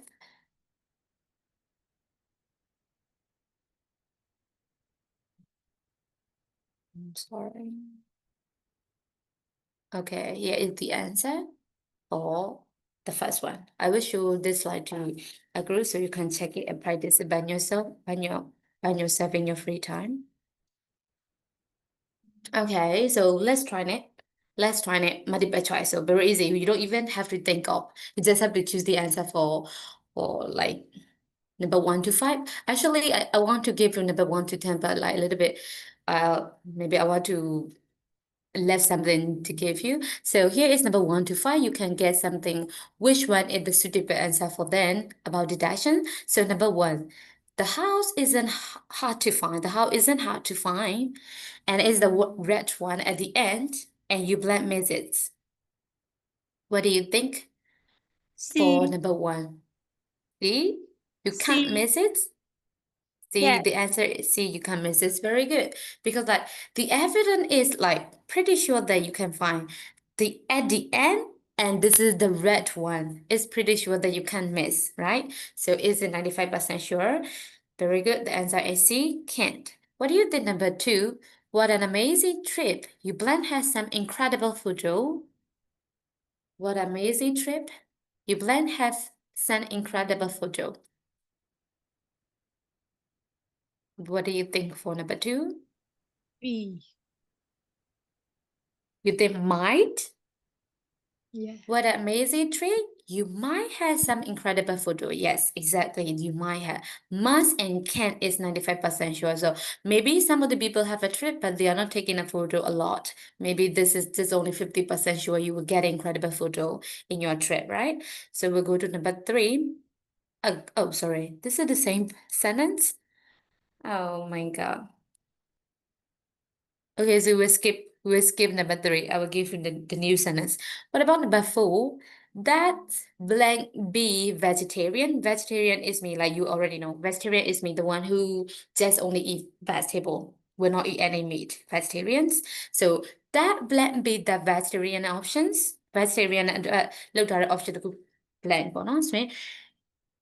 I'm sorry. Okay, here is the answer for the first one. I will show this slide to a group so you can check it and practice it by yourself in your free time. Okay, so let's try it. Let's try it multiple choice. So very easy. You don't even have to think of. You just have to choose the answer for like number 1 to 5. Actually, I want to give you number 1 to 10, but like a little bit, maybe I want to left something to give you. So here is number 1 to 5. You can get something. Which one is the suitable answer for then about deduction? So number 1, the house isn't hard to find. The house isn't hard to find, and it's the red one at the end, and you blank miss it. What do you think for C. number 1? See, you can't C. miss it. See, Yes. the answer is C, you can miss. It's very good because like the evidence is like pretty sure that you can find the at the end, and this is the red one. It's pretty sure that you can miss, right? So is it 95% sure? Very good. The answer is C, can't. What do you think, number 2? What an amazing trip. You blend has some incredible photo. What amazing trip. You blend have some incredible photo. What do you think for number 2? B. You think might? Yeah. What an amazing trick. You might have some incredible photo. Yes, exactly. You might have. Must and can is 95% sure. So maybe some of the people have a trip, but they are not taking a photo a lot. Maybe this is just only 50% sure you will get an incredible photo in your trip, right? So we'll go to number 3. Oh, sorry. This is the same sentence. Oh my God. Okay, so we'll skip number 3. I will give you the new sentence. What about number 4? That blank be vegetarian. Vegetarian is me, like you already know. Vegetarian is me, the one who just only eat vegetable, will not eat any meat. Vegetarians. So that blank be the vegetarian options. Vegetarian and look at the option the blank bonus, right?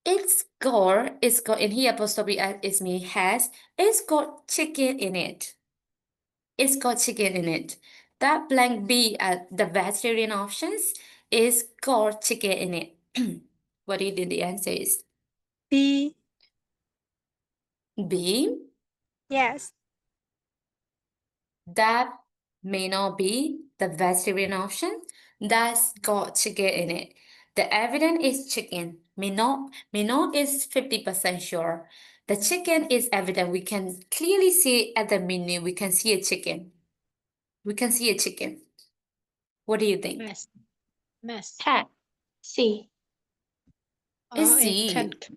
It's got in here apostrophe is me has it's got chicken in it. It's got chicken in it. That blank B at the vegetarian options is got chicken in it. What do you think the answer is? B. B. Yes. That may not be the vegetarian option. That's got chicken in it. The evidence is chicken. May not is 50% sure. The chicken is evident. We can clearly see at the menu. We can see a chicken. We can see a chicken. What do you think? Mess. Mess. Can. C. It's It C. can't.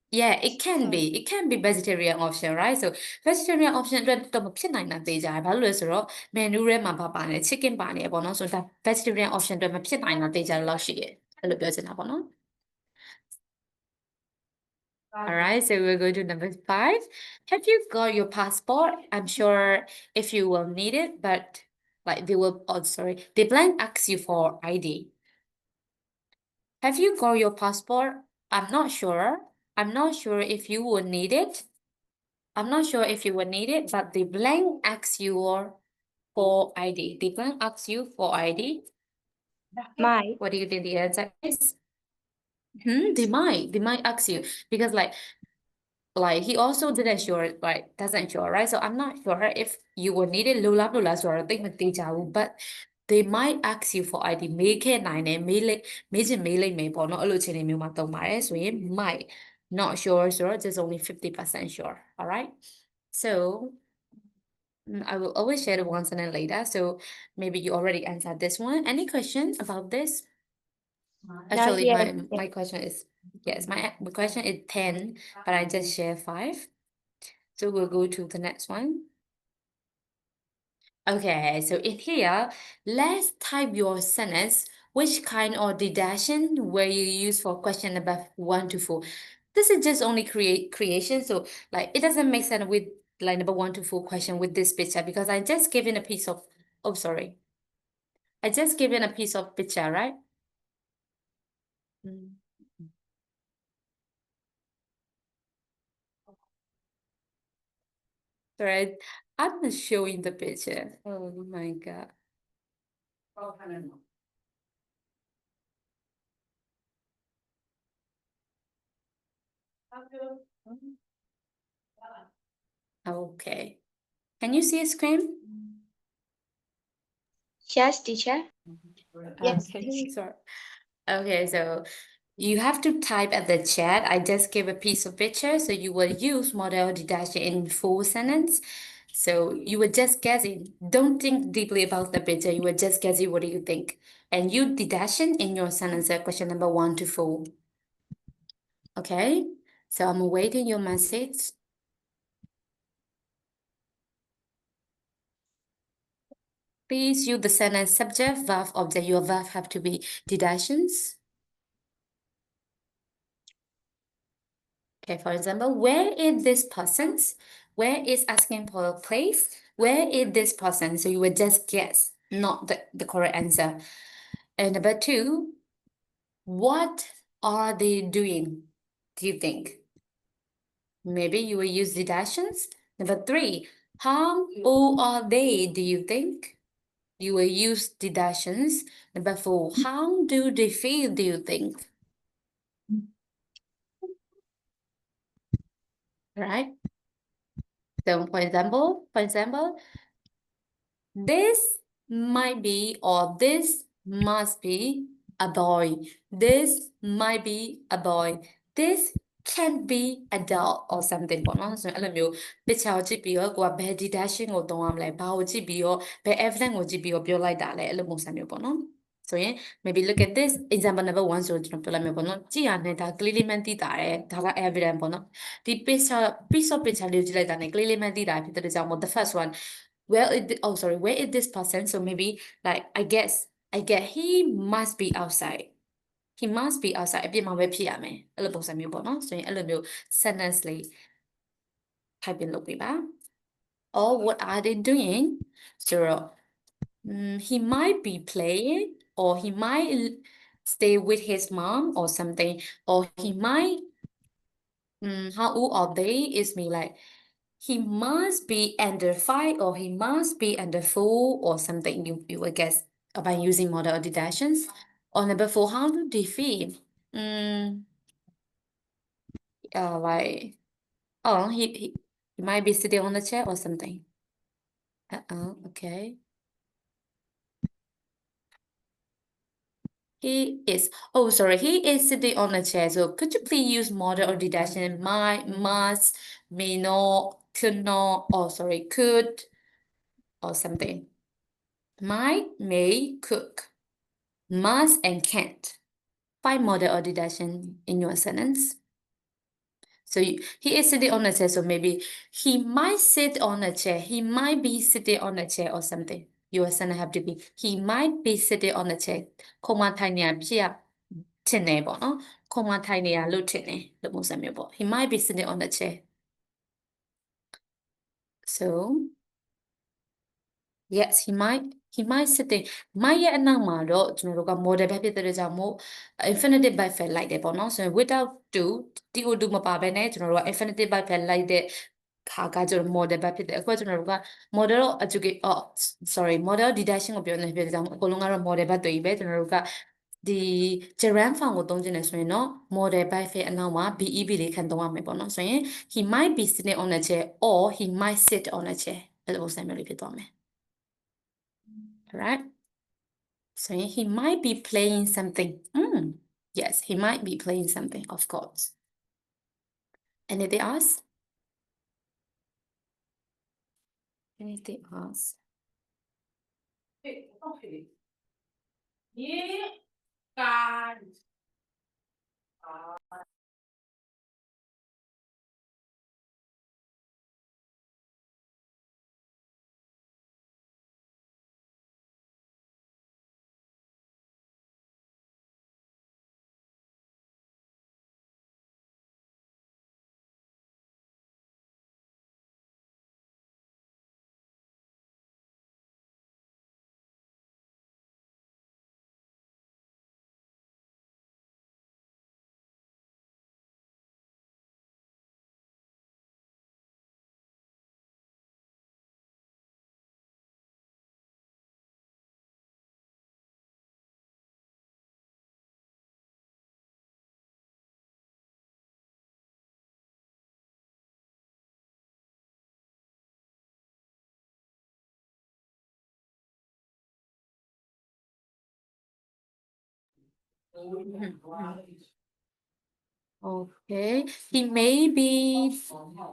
Yeah, it can Sorry. be. It can be vegetarian option, right? So vegetarian option အတွက်တော့မဖြစ်နိုင်တာသိကြတယ်။ဘာလို့လဲဆိုတော့ menu ထဲမှာဘာပါလဲ chicken ပါနေရပေါ့နော်။ဆိုတော့ဒါ vegetarian option အတွက်မဖြစ်နိုင်တာသိကြတယ်လို့ရှိတယ်။အဲ့လိုပြောချင်တာပေါ့နော်။ All right, so we'll go to number 5. Have you got your passport? I'm sure if you will need it, but like they will, oh sorry, they blank ask you for ID. Have you got your passport? I'm not sure. I'm not sure if you will need it. I'm not sure if you will need it, but the blank asks you for ID. The blank asks you for ID. Might. What do you think the answer is? They might ask you because like he also didn't sure, like doesn't sure, right? So I'm not sure if you will need it. Lula sort of thing, but they might ask you for ID. မေးခဲ့နိုင်တယ်မေးလိမ့်မယ်ပေါ့နော်အဲ့လိုအခြေအနေမျိုးမှာသုံးပါတယ်ဆိုရင် might not sure so just only 50% sure. All right. So I will always share the ones and then later. So maybe you already answered this one. Any question about this? Actually, yet. my question is yes, my question is 10, but I just share 5. So we'll go to the next one. Okay, so in here, let's type your sentence. Which kind of deduction were you use for question number 1 to 4? This is just only creation, so like it doesn't make sense with like number 1 to 4 question with this picture because I just given a piece of, oh sorry. I just given a piece of picture, right? Mm. Right. I'm not showing the picture. Oh my God. Okay. Can you see a screen? Yes, teacher. Yes. Okay, sorry. Okay, so you have to type at the chat. I just gave a piece of picture, so you will use model deduction in full sentence. So you were just guessing. Don't think deeply about the picture. You were just guessing what do you think. And you deduction in your sentence question number 1 to 4. Okay? So I'm awaiting your message. Please use the sentence subject, verb, object. Your verb have to be deductions. Okay, for example, where is this person? Where is asking for a place? Where is this person? So you would just guess, not the correct answer. And number 2, what are they doing? Do you think? Maybe you will use deductions. Number 3, how old are they? Do you think? You will use deductions. Number 4, how do they feel? Do you think? Right? So for example, this might be or this must be a boy. This might be a boy. This can be a doll or something ပေါ့နော်ဆိုရင်အဲ့လိုမျိုး picture ကိုကြည့်ပြီးတော့ကိုကဘယ် deduction ကိုသုံးရမလဲဘာကိုကြည့်ပြီးတော့ဘယ် evidence ကိုကြည့်ပြီးတော့ပြောလိုက်တာလဲအဲ့လိုပုံစံမျိုးပေါ့နော်ဆိုရင် maybe look at this example number 1ဆိုကျွန်တော်ပြောလိုက်မယ်ပေါ့နော်ကြည့်ရတဲ့ဒါ clearly မှန်းသိတာတယ်ဒါက evidence ပေါ့နော်ဒီ piece of picture လေးကိုကြည့်လိုက်တာနဲ့ clearly မှန်းသိတာဖြစ်တဲ့ကြောင့်မို့ the first one where is this person? So maybe like I get he must be outside. He must be outside. အပြင်မှာပဲဖြစ်ရမယ်အဲ့လိုပုံစံမျိုးပေါ့နော်ဆိုရင်အဲ့လိုမျိုး sentence လေး type လုပ်ပေးပါ or what are they doing? So he might be playing or he might stay with his mom or something or he might how old are they is me like he must be under 5 or he must be under 4 or something you will guess by using model or deductions. Or number 4, how do they feel? Like oh he might be sitting on the chair or something. Okay. He is sitting on a chair. So could you please use model or deduction? Might, must, may not, could not, could, or something. Might, may, cook, must, and can't. Find model or deduction in your sentence. So he is sitting on a chair. So maybe he might sit on a chair. He might be sitting on a chair or something. Your sentence have to be he might be sitting on a chair. ခုံမထိုင်နေရဖြစ်ရထင်တယ်ပေါ့နော်ခုံမထိုင်နေရလို့ထင်တယ်လို့ပုံစံမျိုးပေါ့ he might be sitting on a chair so yes he might sitting might ရဲ့အနောက်မှာတော့ကျွန်တော်တို့က model ပဲဖြစ်တဲ့ကြောင့်မို့ infinitive verb ဖယ်လိုက်တယ်ပေါ့နော်ဆိုရင် without to မပါဘဲနဲ့ကျွန်တော်တို့က infinitive verb ဖယ်လိုက်တဲ့ခါကကျွန်တော် model ပဲဖြစ်တယ်အခုကကျွန်တော်တို့က model model deduction ကိုပြောနေဖြစ်တဲ့ကြောင့်အကုန်လုံးကတော့ model ဘတ်တွေပဲကျွန်တော်တို့ကဒီ gerund form ကိုသုံးချင်တယ်ဆိုရင်တော့ model by ဖယ်အနောက်မှာ BEB လေးခံသုံးရမယ်ပေါ့နော်ဆိုရင် he might be sitting on a chair or he might sit on a chair အဲ့လိုပုံစံမျိုးလေးဖြစ်သွားမယ် alright so he might be playing something yes he might be playing something of course anything else anything else Okay, he may be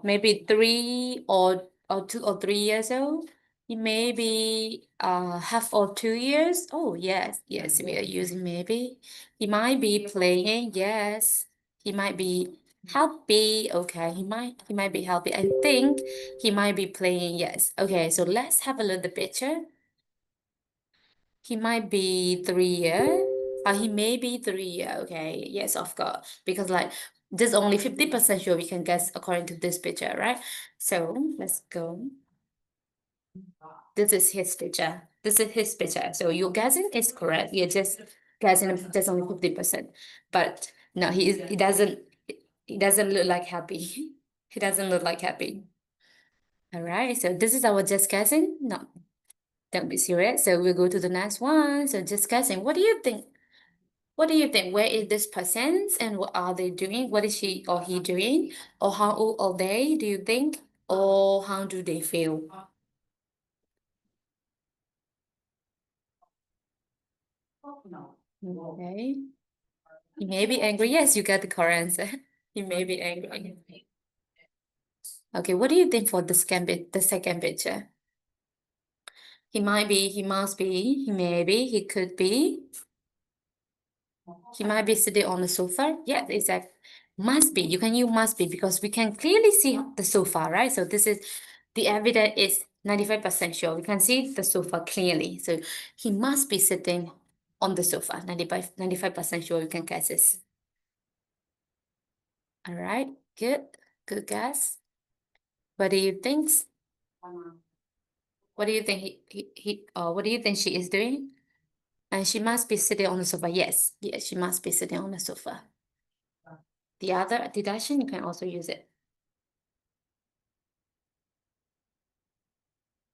maybe 3 or or 2 or 3 years old. He may be half or 2 years. Oh yes, yes, we are using maybe. He might be playing, yes. He might be happy. Okay, he might be happy. I think he might be playing, yes. Okay, so let's have a look at the picture. He might be 3 year. He may be 3 year. Okay, yes, of course. Because like there's only 50% sure we can guess according to this picture, right? So let's go. This is his picture. This is his picture. So your guessing is correct. You're just guessing there's only 50%. But no, he doesn't look like happy. He doesn't look like happy. All right. So this is our just guessing. No, don't be serious. So we'll go to the next one. So just guessing. What do you think? What do you think? Where is this person and what are they doing? What is she or he doing? Or how old are they, do you think? Or how do they feel? Okay. He may be angry. Yes, you got the correct answer. He may be angry. Okay, what do you think for the second picture? He might be, he must be, he may be, he could be. He might be sitting on the sofa. Yes, exactly. Must be. You can use must be because we can clearly see the sofa, right? So this is the evidence is 95% sure. We can see the sofa clearly. So he must be sitting on the sofa. 95% sure you can guess this. All right, good. Good guess. What do you think? What do you think what do you think she is doing? And she must be sitting on the sofa. Yes, yes, she must be sitting on the sofa. The other deduction, you can also use it.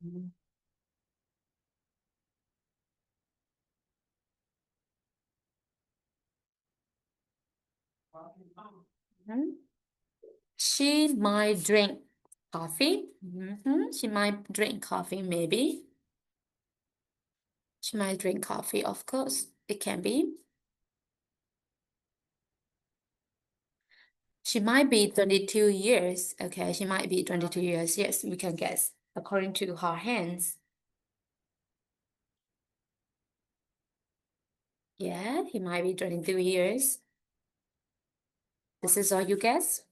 Mhm. She might drink coffee. She might drink coffee, maybe. She might drink coffee, of course. It can be. She might be 22 years. Okay, she might be 22 years. Yes, we can guess according to her hands. Yeah, he might be 22 years. This is all you guess?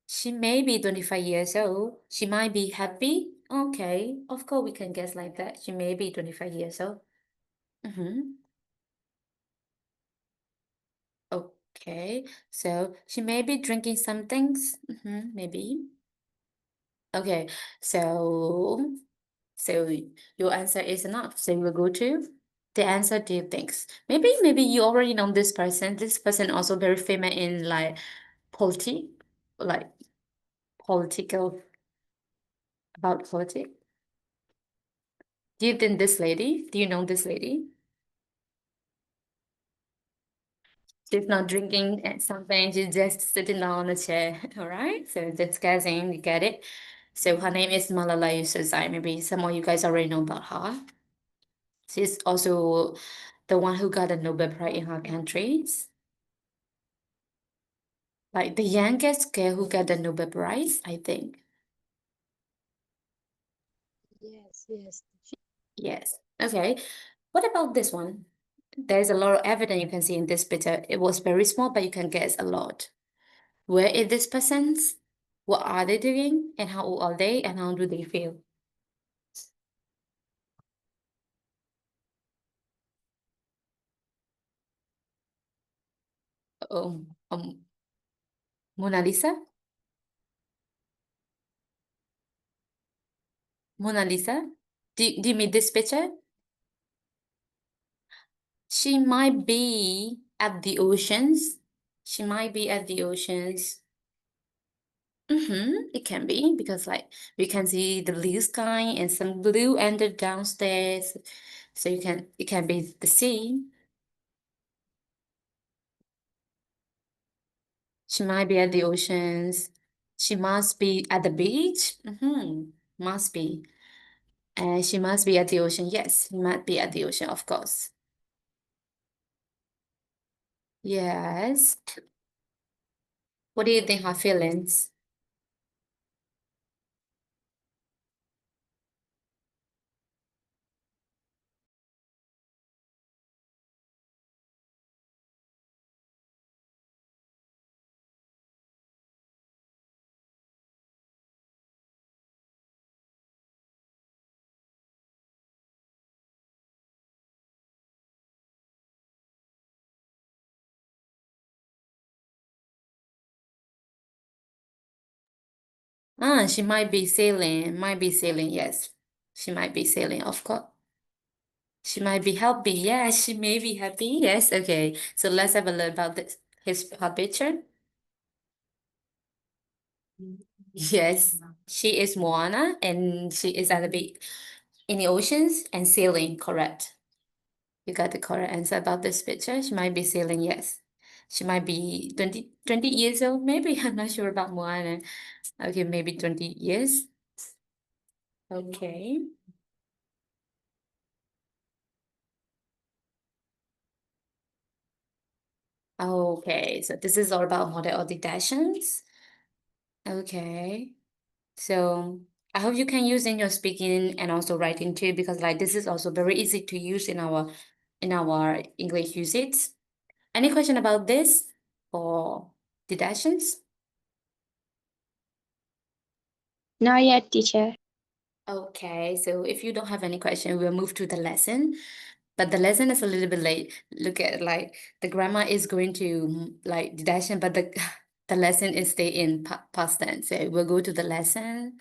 She may be 25 years old. She might be happy. Okay, of course we can guess like that. She may be 25 years old. Okay, so she may be drinking some things. Maybe. Okay, so your answer is enough. So we'll go to the answer do you think? Maybe you already know this person. This person also very famous in politi like political about politics. Do you think this lady? Do you know this lady? She's not drinking something, she's just sitting down on a chair. All right, so that's guessing, you get it. So her name is Malala Yousafzai. Maybe some of you guys already know about her. She's also the one who got a Nobel Prize in her countries. Like the youngest girl who got the Nobel Prize, I think. Yes. Yes. Okay. What about this one? There's a lot of evidence you can see in this picture. It was very small, but you can guess a lot. Where is this person's? What are they doing? And how old are they? And how do they feel? Um, um, Mona Lisa? Mona Lisa? Do you mean this picture? She might be at the oceans. She might be at the oceans. It can be because like we can see the blue sky and some blue under downstairs. So it can be the sea. She might be at the oceans. She must be at the beach. Must be. And she must be at the ocean. Yes, she might be at the ocean, of course. Yes. What do you think her feelings? She might be sailing, yes. She might be sailing, of course. She might be happy, yes, she may be happy, yes, okay. So let's have a look about her picture. Yes, she is Moana and she is at the beach in the oceans and sailing, correct. You got the correct answer about this picture. She might be sailing, yes. She might be 20 years old, maybe. I'm not sure about Moana. Okay, maybe 20 years. Okay. Okay, so this is all about model auditations. Okay. So I hope you can use in your speaking and also writing too, because like this is also very easy to use in our English usage. Any question about this or deductions? Not yet, teacher. Okay, so if you don't have any question, we'll move to the lesson. But the lesson is a little bit late. Look at like the grammar is going to like deduction, but the the lesson is stay in past tense. So we'll go to the lesson.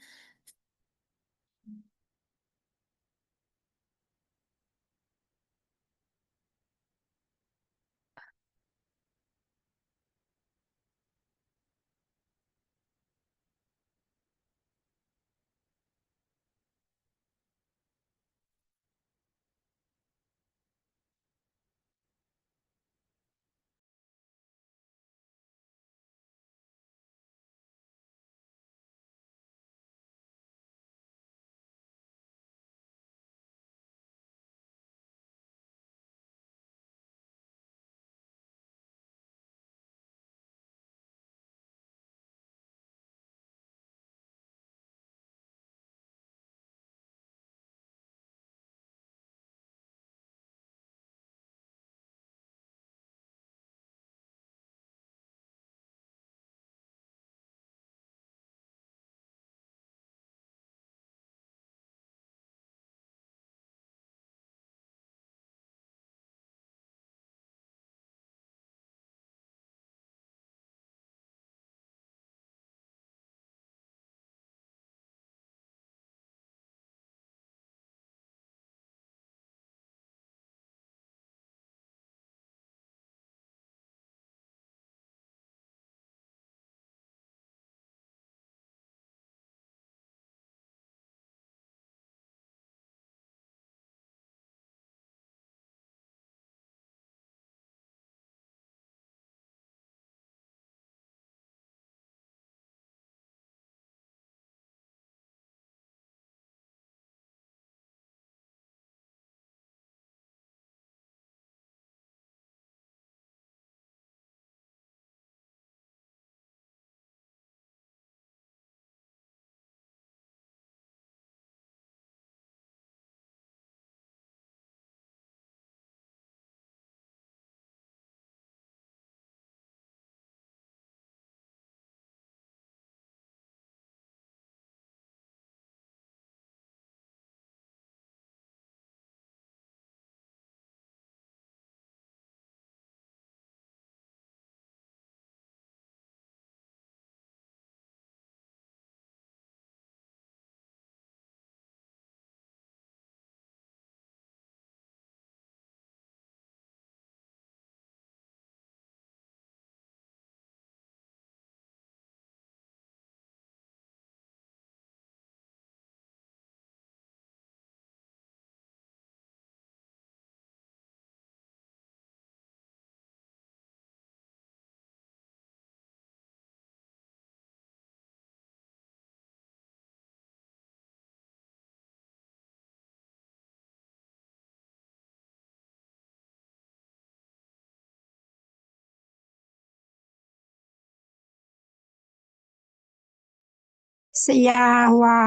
ဆရာဟွာ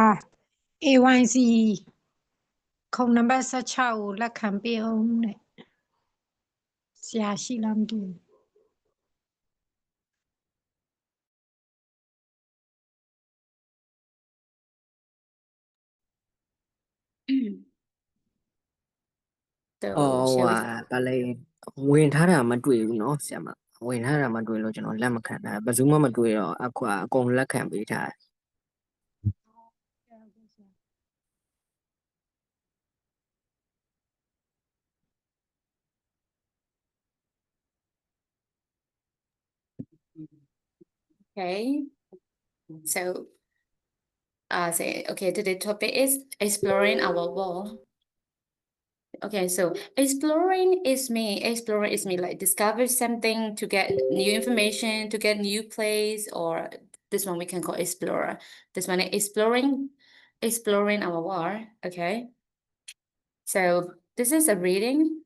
A1C ခုံနံပါတ်16ကိုလက်ခံပေးအောင်တဲ့ဆရာရှိလားမသိဘူး So အော်ဟို shall ဟာ we ဗာလဲဝင်ထားတာမတွေ့ဘူးเนาะဆရာမဝင်ထားတာမတွေ့လို့ကျွန်တော်လက်မခံတာဘယ်သူမှမတွေ့တော့အခုအကုန်လက်ခံပေးထားတယ် okay? So say okay, today's topic is exploring our world. Okay, so exploring is me like discover something to get new information, to get new place, or this one we can call explorer. This one is exploring our world. Okay. So this is a reading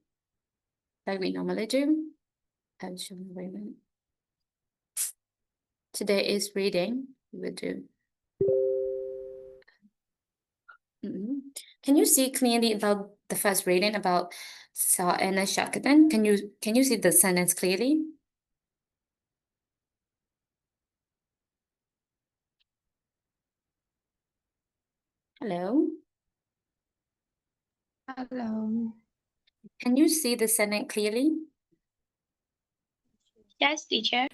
like we normally do. I'll show you wait a minute. Today is reading. We will do. Can you see clearly about the first reading about Sa and Shakadan? Can you see the sentence clearly? Hello. Hello Can you see the sentence clearly? Yes, teacher.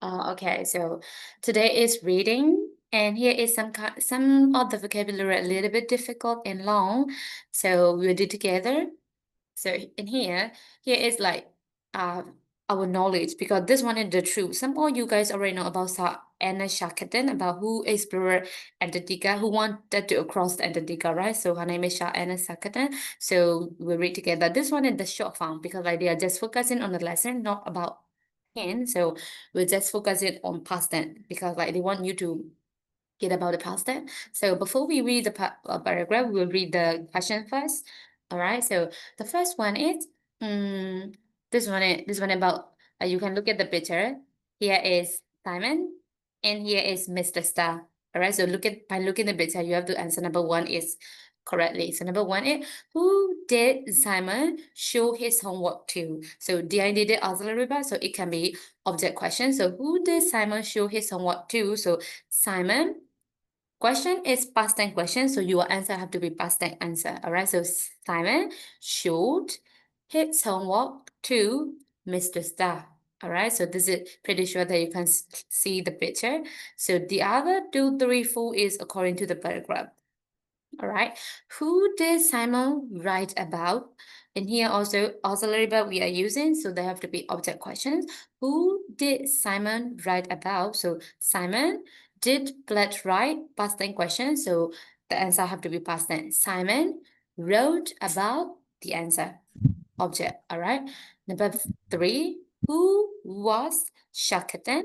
Okay, so today is reading, and here is some of the vocabulary a little bit difficult and long, so we'll do together. So in here is like our knowledge because this one is the truth. Some of you guys already know about Anna Shakadan, about who explored Antarctica, who wanted to cross Antarctica, right? So her name is Anna Shakadan. So we'll read together. This one is the short form because like they are just focusing on the lesson, not about him. So we'll just focus it on past tense because like they want you to get about the past tense. So before we read the paragraph, we'll read the question first. All right. So the first one is this one about you can look at the picture. Here is Simon, and here is Mr. Star. All right. So by looking at the picture, you have to answer number one is correctly. So number one is who did Simon show his homework to? So I did it auxiliary verb, so it can be object question. So who did Simon show his homework to? So Simon. Question is past tense question, so your answer have to be past tense answer. All right. So Simon showed his homework to Mr. Star. All right. So this is pretty sure that you can see the picture. So the other 2, 3, 4 is according to the paragraph. All right. Who did Simon write about? And here also auxiliary verb we are using, so they have to be object questions. Who did Simon write about? So Simon did Pledge write past tense question, so the answer have to be past tense. Simon wrote about the answer object. All right. Number 3, who was Shakadan?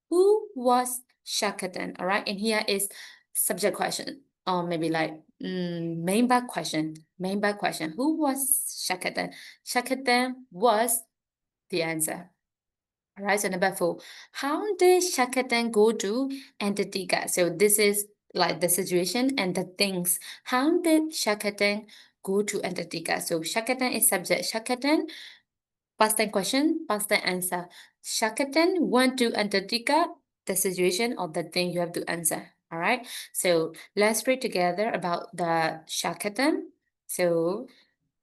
Who was Shakadan? All right. And here is subject question, or maybe like main back question. Main back question. Who was Shakadan? Shakadan was the answer. All right. So number 4, how did Shakadan go to Antarctica? So this is like the situation and the things. How did Shakadan go to Antarctica? So Shakadan is subject. Shakadan, past tense question, past tense answer. Shakadan went to Antarctica, the situation or the thing you have to answer. All right. So let's read together about the Shakadan. So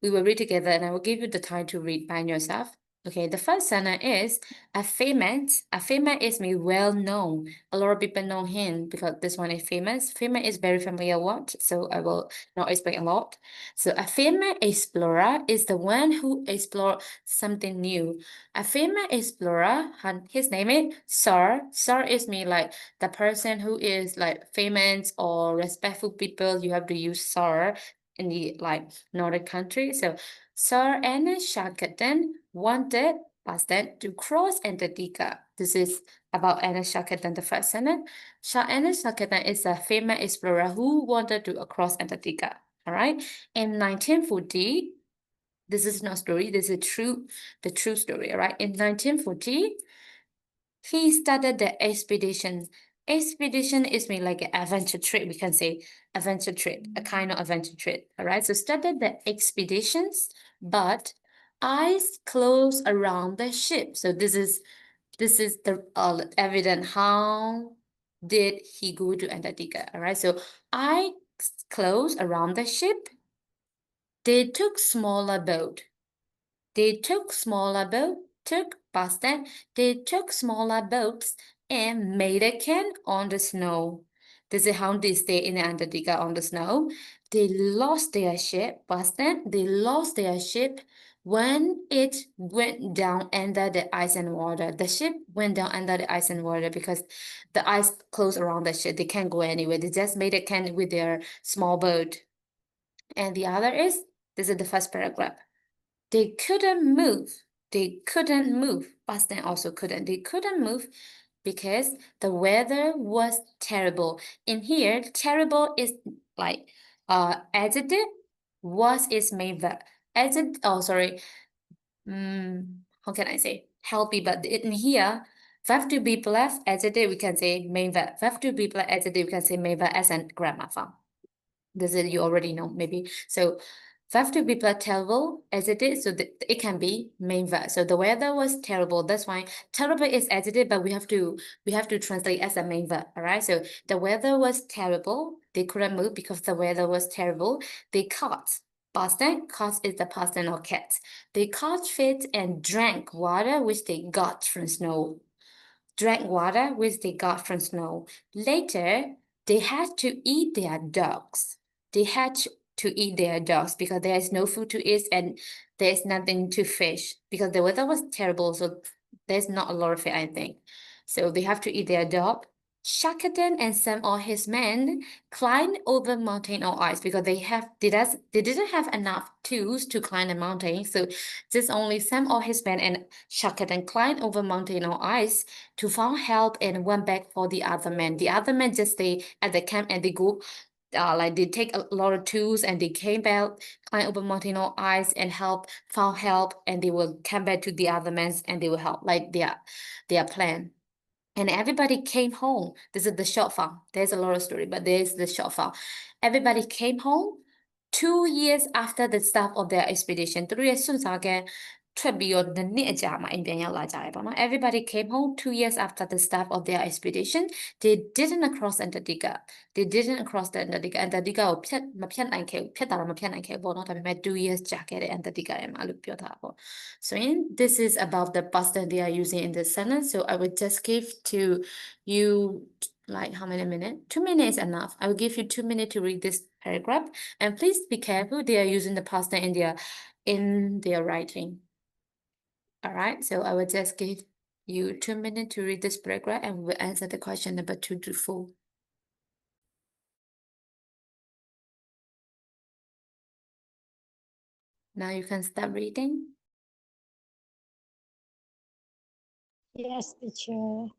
we will read together and I will give you the time to read by yourself. Okay, the first sentence is a famous. A famous is me well known. A lot of people know him because this one is famous. Famous is very familiar word, so I will not explain a lot. So a famous explorer is the one who explore something new. A famous explorer, his name is Sir. Sir is me like the person who is like famous or respectful people. You have to use Sir in the like northern country. So Sir Anna Shackleton wanted past tense to cross Antarctica. This is about Anna Shackleton, the first sentence. Anna Shackleton is a famous explorer who wanted to cross Antarctica. All right. In 1940, this is not story, this is the true story. All right. In 1940, he started the expedition. Expedition is mean like an adventure trip. We can say adventure trip, a kind of adventure trip. All right. So started the expeditions, but ice closed around the ship. So this is the evident how did he go to Antarctica. All right. So ice closed around the ship. They took smaller boat. They took smaller boat, took past that. They took smaller boats and made a camp on the snow. This is how they stay in Antarctica on the snow. They lost their ship, past that. They lost their ship when it went down under the ice and water. The ship went down under the ice and water because the ice closed around the ship. They can't go anywhere. They just made a camp with their small boat. And the other is, this is the first paragraph. They couldn't move. They couldn't move. Past tense also couldn't. They couldn't move because the weather was terrible. In here, terrible is like adjective. Was its main verb. Adjective. Oh, sorry. How can I say? Healthy, but in here, verb to be plus adjective, we can say main verb. Verb to be plus adjective, we can say main verb as a grammar form. This is you already know maybe. So verb to be plus terrible adjective, so it can be main verb. So the weather was terrible. That's why terrible is adjective, but we have to translate as a main verb. All right. So the weather was terrible. They couldn't move because the weather was terrible. They caught. Past tense, caught is the past tense of cat. They caught fish and drank water which they got from snow. Drank water which they got from snow. Later, they had to eat their dogs. They had to eat their dogs because there is no food to eat and there's nothing to fish because the weather was terrible. So there's not a lot of it, I think. So they have to eat their dog. Shackleton and some of his men climbed over mountain or ice because they didn't have enough tools to climb the mountain. So just only some of his men and Shackleton climbed over mountain or ice to find help and went back for the other men. The other men just stay at the camp and they go like they take a lot of tools and they came back, climb over mountain or ice and found help and they will come back to the other men and they will help like their plan. And everybody came home. This is the short form. There's a lot of story, but there's the short form. Everybody came home 2 years after the start of their expedition. 2 years စွန့်စားခဲ့ထွက်ပြီးတော့တစ်နှစ်အကြာမှာအိမ်ပြန်ရောက်လာကြတယ်ပေါ့နော် Everybody came home 2 years after the start of their expedition. They didn't cross Antarctica. They didn't cross the Antarctica. Antarctica ကိုမဖြတ်နိုင်ခဲ့ဘူး။ဖြတ်တာတော့မဖြတ်နိုင်ခဲ့ဘူးပေါ့နော် ဒါပေမဲ့ 2 years ကြာခဲ့တဲ့ Antarctica ထဲမှာလို့ပြောထားတာပေါ့ So this is about the past that they are using in this sentence. So I would just give to you like how many minutes? 2 minutes is enough. I will give you 2 minutes to read this paragraph. And please be careful. They are using the past tense in their writing. All right. So I will just give you 2 minutes to read this paragraph and we will answer the question number 2 to 4. Now you can start reading. Yes, teacher.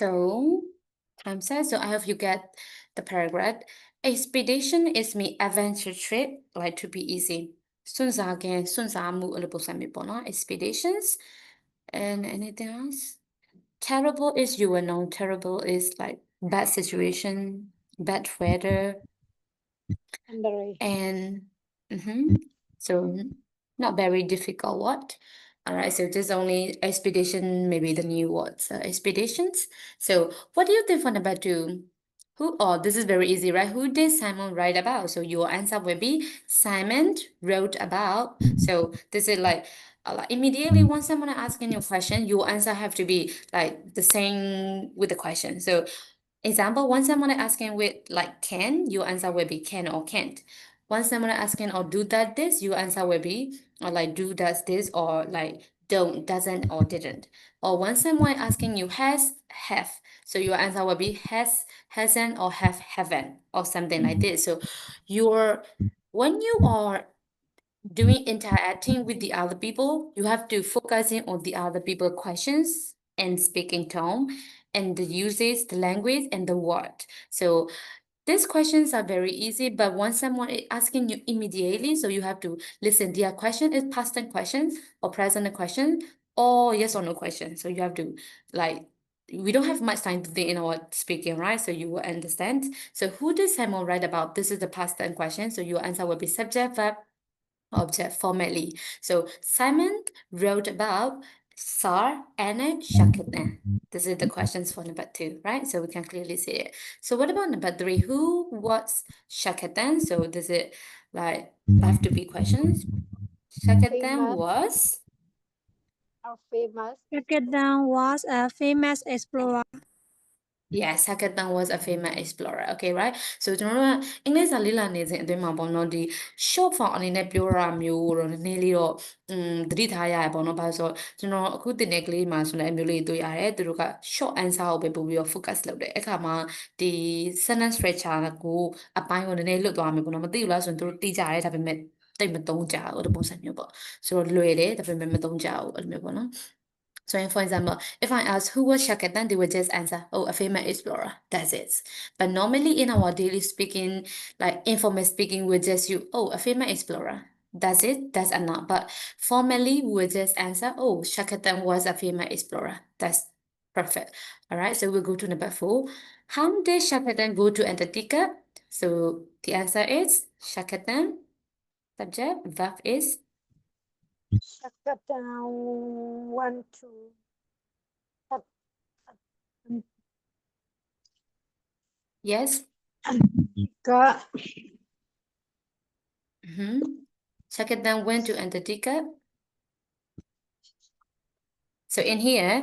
So, time says, so I hope you get the paragraph. Expedition is me adventure trip, like to be easy. Sunsamu expeditions. And anything else? Terrible is you will know. Terrible is like bad situation, bad weather, Andre. and so not very difficult word. All right, so this only expedition, maybe the new words, expeditions. So what do you think for number two? Who, oh, this is very easy, right? Who did Simon write about? So your answer will be Simon wrote about. So this is like immediately when someone asking you a question, your answer have to be like the same with the question. So example, when someone asking with like can, your answer will be can or can't. When someone asking or do that this, your answer will be or like do does this or like don't, doesn't or didn't. Or when someone asking you has, have, so your answer will be has, hasn't or have, haven't or something like this. So your when you are doing interacting with the other people, you have to focusing on the other people questions and speaking tone and the uses, the language and the word. So these questions are very easy, but once someone is asking you immediately, so you have to listen. Their question is past tense question or present question or yes or no question. So you have to like we don't have much time to think in our speaking, right? So you will understand. So who did Samuel write about? This is the past tense question. So your answer will be subject, verb, object formally. So Simon wrote about Sar and Shakirna. This is the questions for number two, right? So we can clearly see it. So what about number three? Who was Shakirtan? So this is like have to be questions. Shakirtan Famous was or famous. Shakirdan was a famous explorer. Yes, Sakatan was a famous explorer. Okay, right? So ကျွန်တော်တို့ကအင်္ဂလိပ်စာလေ့လာနေစဉ်အတွင်းမှာပေါ့နော်ဒီ short form အနေနဲ့ပြောတာမျိုးတော့နည်းနည်းလေးတော့သတိထားရရပေါ့နော်။ဘာလို့ဆိုတော့ကျွန်တော်အခုတင်တဲ့ကလေးမှာဆိုလည်းအမျိုးလေးတွေ့ရတယ်။သူတို့က short answer ကိုပဲပို့ပြီးတော့ focus လုပ်တယ်။အခါမှာဒီ sentence structure ကိုအပိုင်းကိုနည်းနည်းလွတ်သွားမယ်ပေါ့နော်။မသိဘူးလားဆိုရင်သူတို့သိကြတယ်ဒါပေမဲ့တိတ်မသုံးကြဘူးအဲ့လိုပုံစံမျိုးပေါ့။ဆိုတော့လွယ်တယ်ဒါပေမဲ့မသုံးကြဘူးအဲ့လိုမျိုးပေါ့နော်။ So, for example, if I ask who was Shakatan, they would just answer, oh, a famous explorer. That's it. But normally in our daily speaking, like informal speaking, we just use, oh, a famous explorer. That's it. That's enough. But formally, we would just answer, oh, Shakatan was a famous explorer. That's perfect. All right. So we'll go to number 4. How did Shakatan go to Antarctica? So the answer is Shakatan. Subject. Verb is Shakirtan want to yes. Antarctica. Shakatan went to Antarctica. So in here,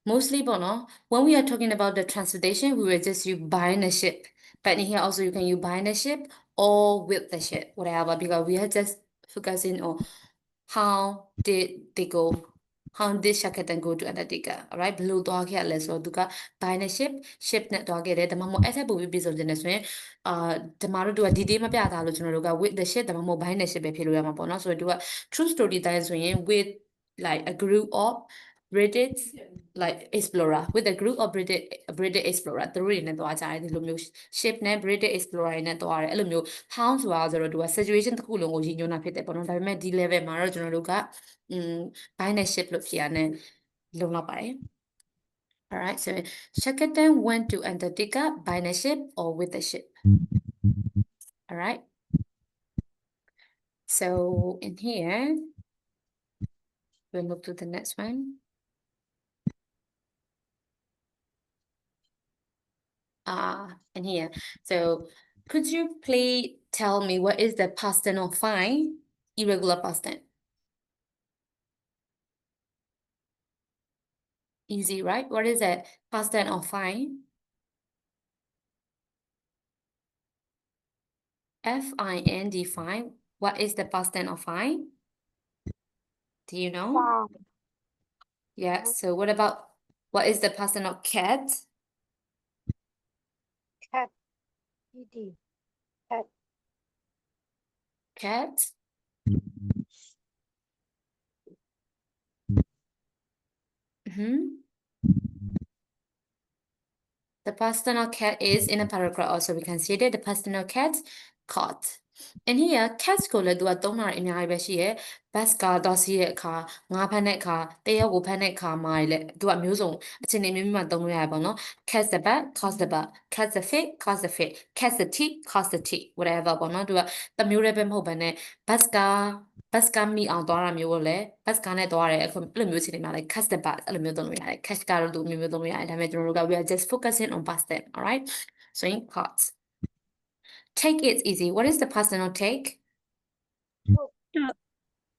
mostly bono, when we are talking about the transportation, we will just use buying a ship. But in here also you can use buying a ship or with the ship, whatever, because we are just focusing on how did they go, how did Shackleton go to Antarctica, all right? Blue dog here, let's go to buying a ship net dog here, the mamo at a booby business in this way. The maru do a didi mapia with the ship, the mamo buying a ship, a pillow, so do a true story that with like a group of British like explorer with a group of British explorer သူတို့တွေနဲ့သွားကြတယ်ဒီလိုမျိုး ship နဲ့ British explorer တွေနဲ့သွားတယ်အဲ့လိုမျိုး how ဆိုတာဆိုတော့သူက situation တစ်ခုလုံးကိုရည်ညွှန်းတာဖြစ်တယ်ပေါ့နော်ဒါပေမဲ့ဒီ level မှာတော့ကျွန်တော်တို့ကbuying a ship လို့ဖြေရတယ်လုံလောက်ပါတယ် Alright, so Shackleton went to Antarctica by a ship or with a ship. Alright. So in here, we'll move to the next one. In here. So could you please tell me what is the past tense of fine? Irregular past tense. Easy, right? What is the past tense of fine? F-I-N-D, fine. What is the past tense of fine? Do you know? Farm. Yeah, so what about, what is the past tense of cat? Cat. ED. Cat. Cat? The personal cat is in a paragraph also we can see that the personal cat caught. And here cats ကိုလည်းသူကသုံးတာအများကြီးပဲရှိရယ် bus ကားတော့စီးရဲ့အခါငါးဖမ်းတဲ့အခါတယောက်ကိုဖမ်းတဲ့အခါမှာလေသူကမျိုးစုံအခြေအနေမျိုးမျိုးမှာသုံးလို့ရတယ်ပေါ့နော် catch the bat cause the bat catch the fish cause the fish catch the tea cause the tea whatever ပေါ့နော်သူကတစ်မျိုးလည်းပဲမဟုတ်ဘဲနဲ့ bus ကားမိအောင်သွားတာမျိုးကိုလည်း bus ကားနဲ့သွားရတယ်အခုအဲ့လိုမျိုးအခြေအနေမှာလည်း catch the bat အဲ့လိုမျိုးသုံးလို့ရတယ် catch ကားတော့သူမျိုးမျိုးသုံးလို့ရတယ်ဒါပေမဲ့ကျွန်တော်တို့က we are just focusing on past tense all right so in caught take it easy what is the personal take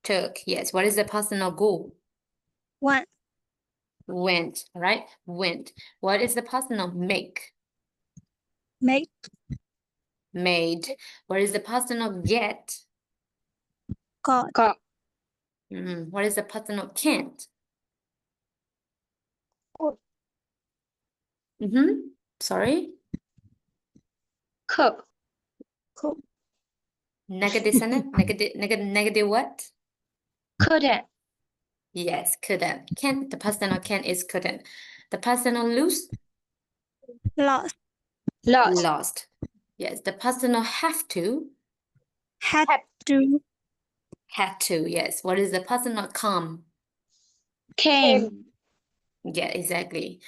took yes what is the personal go One. went all right went what is the personal make Make. made what is the personal get Got. Got. what is the personal can't Could. sorry Could. Could. negative sentence negative what Couldn't. yes couldn't can't the personal can't is couldn't the personal lose Lost. lost yes the personal have to Had to. had to yes what is the personal come Came. yeah exactly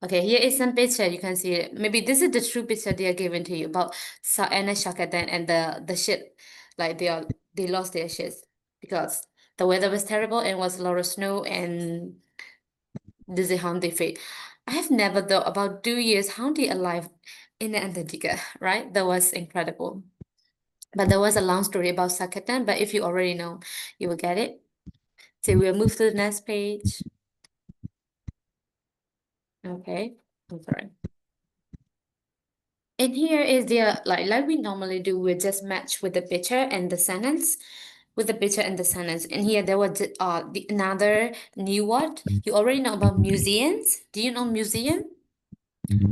okay here is some picture you can see it maybe this is the true picture they are giving to you about Sa and Shakatan and the ship like they lost their ships because the weather was terrible and was a lot of snow and this is how they fate I have never thought about 2 years how they alive in Antarctica right that was incredible but there was a long story about Sakatan but if you already know you will get it so we'll move to the next page okay I'm sorry. And here is the like we normally do, we just match with the picture and the sentence, with the picture and the sentence. And here there was another new word. You already know about museums. Do you know museum?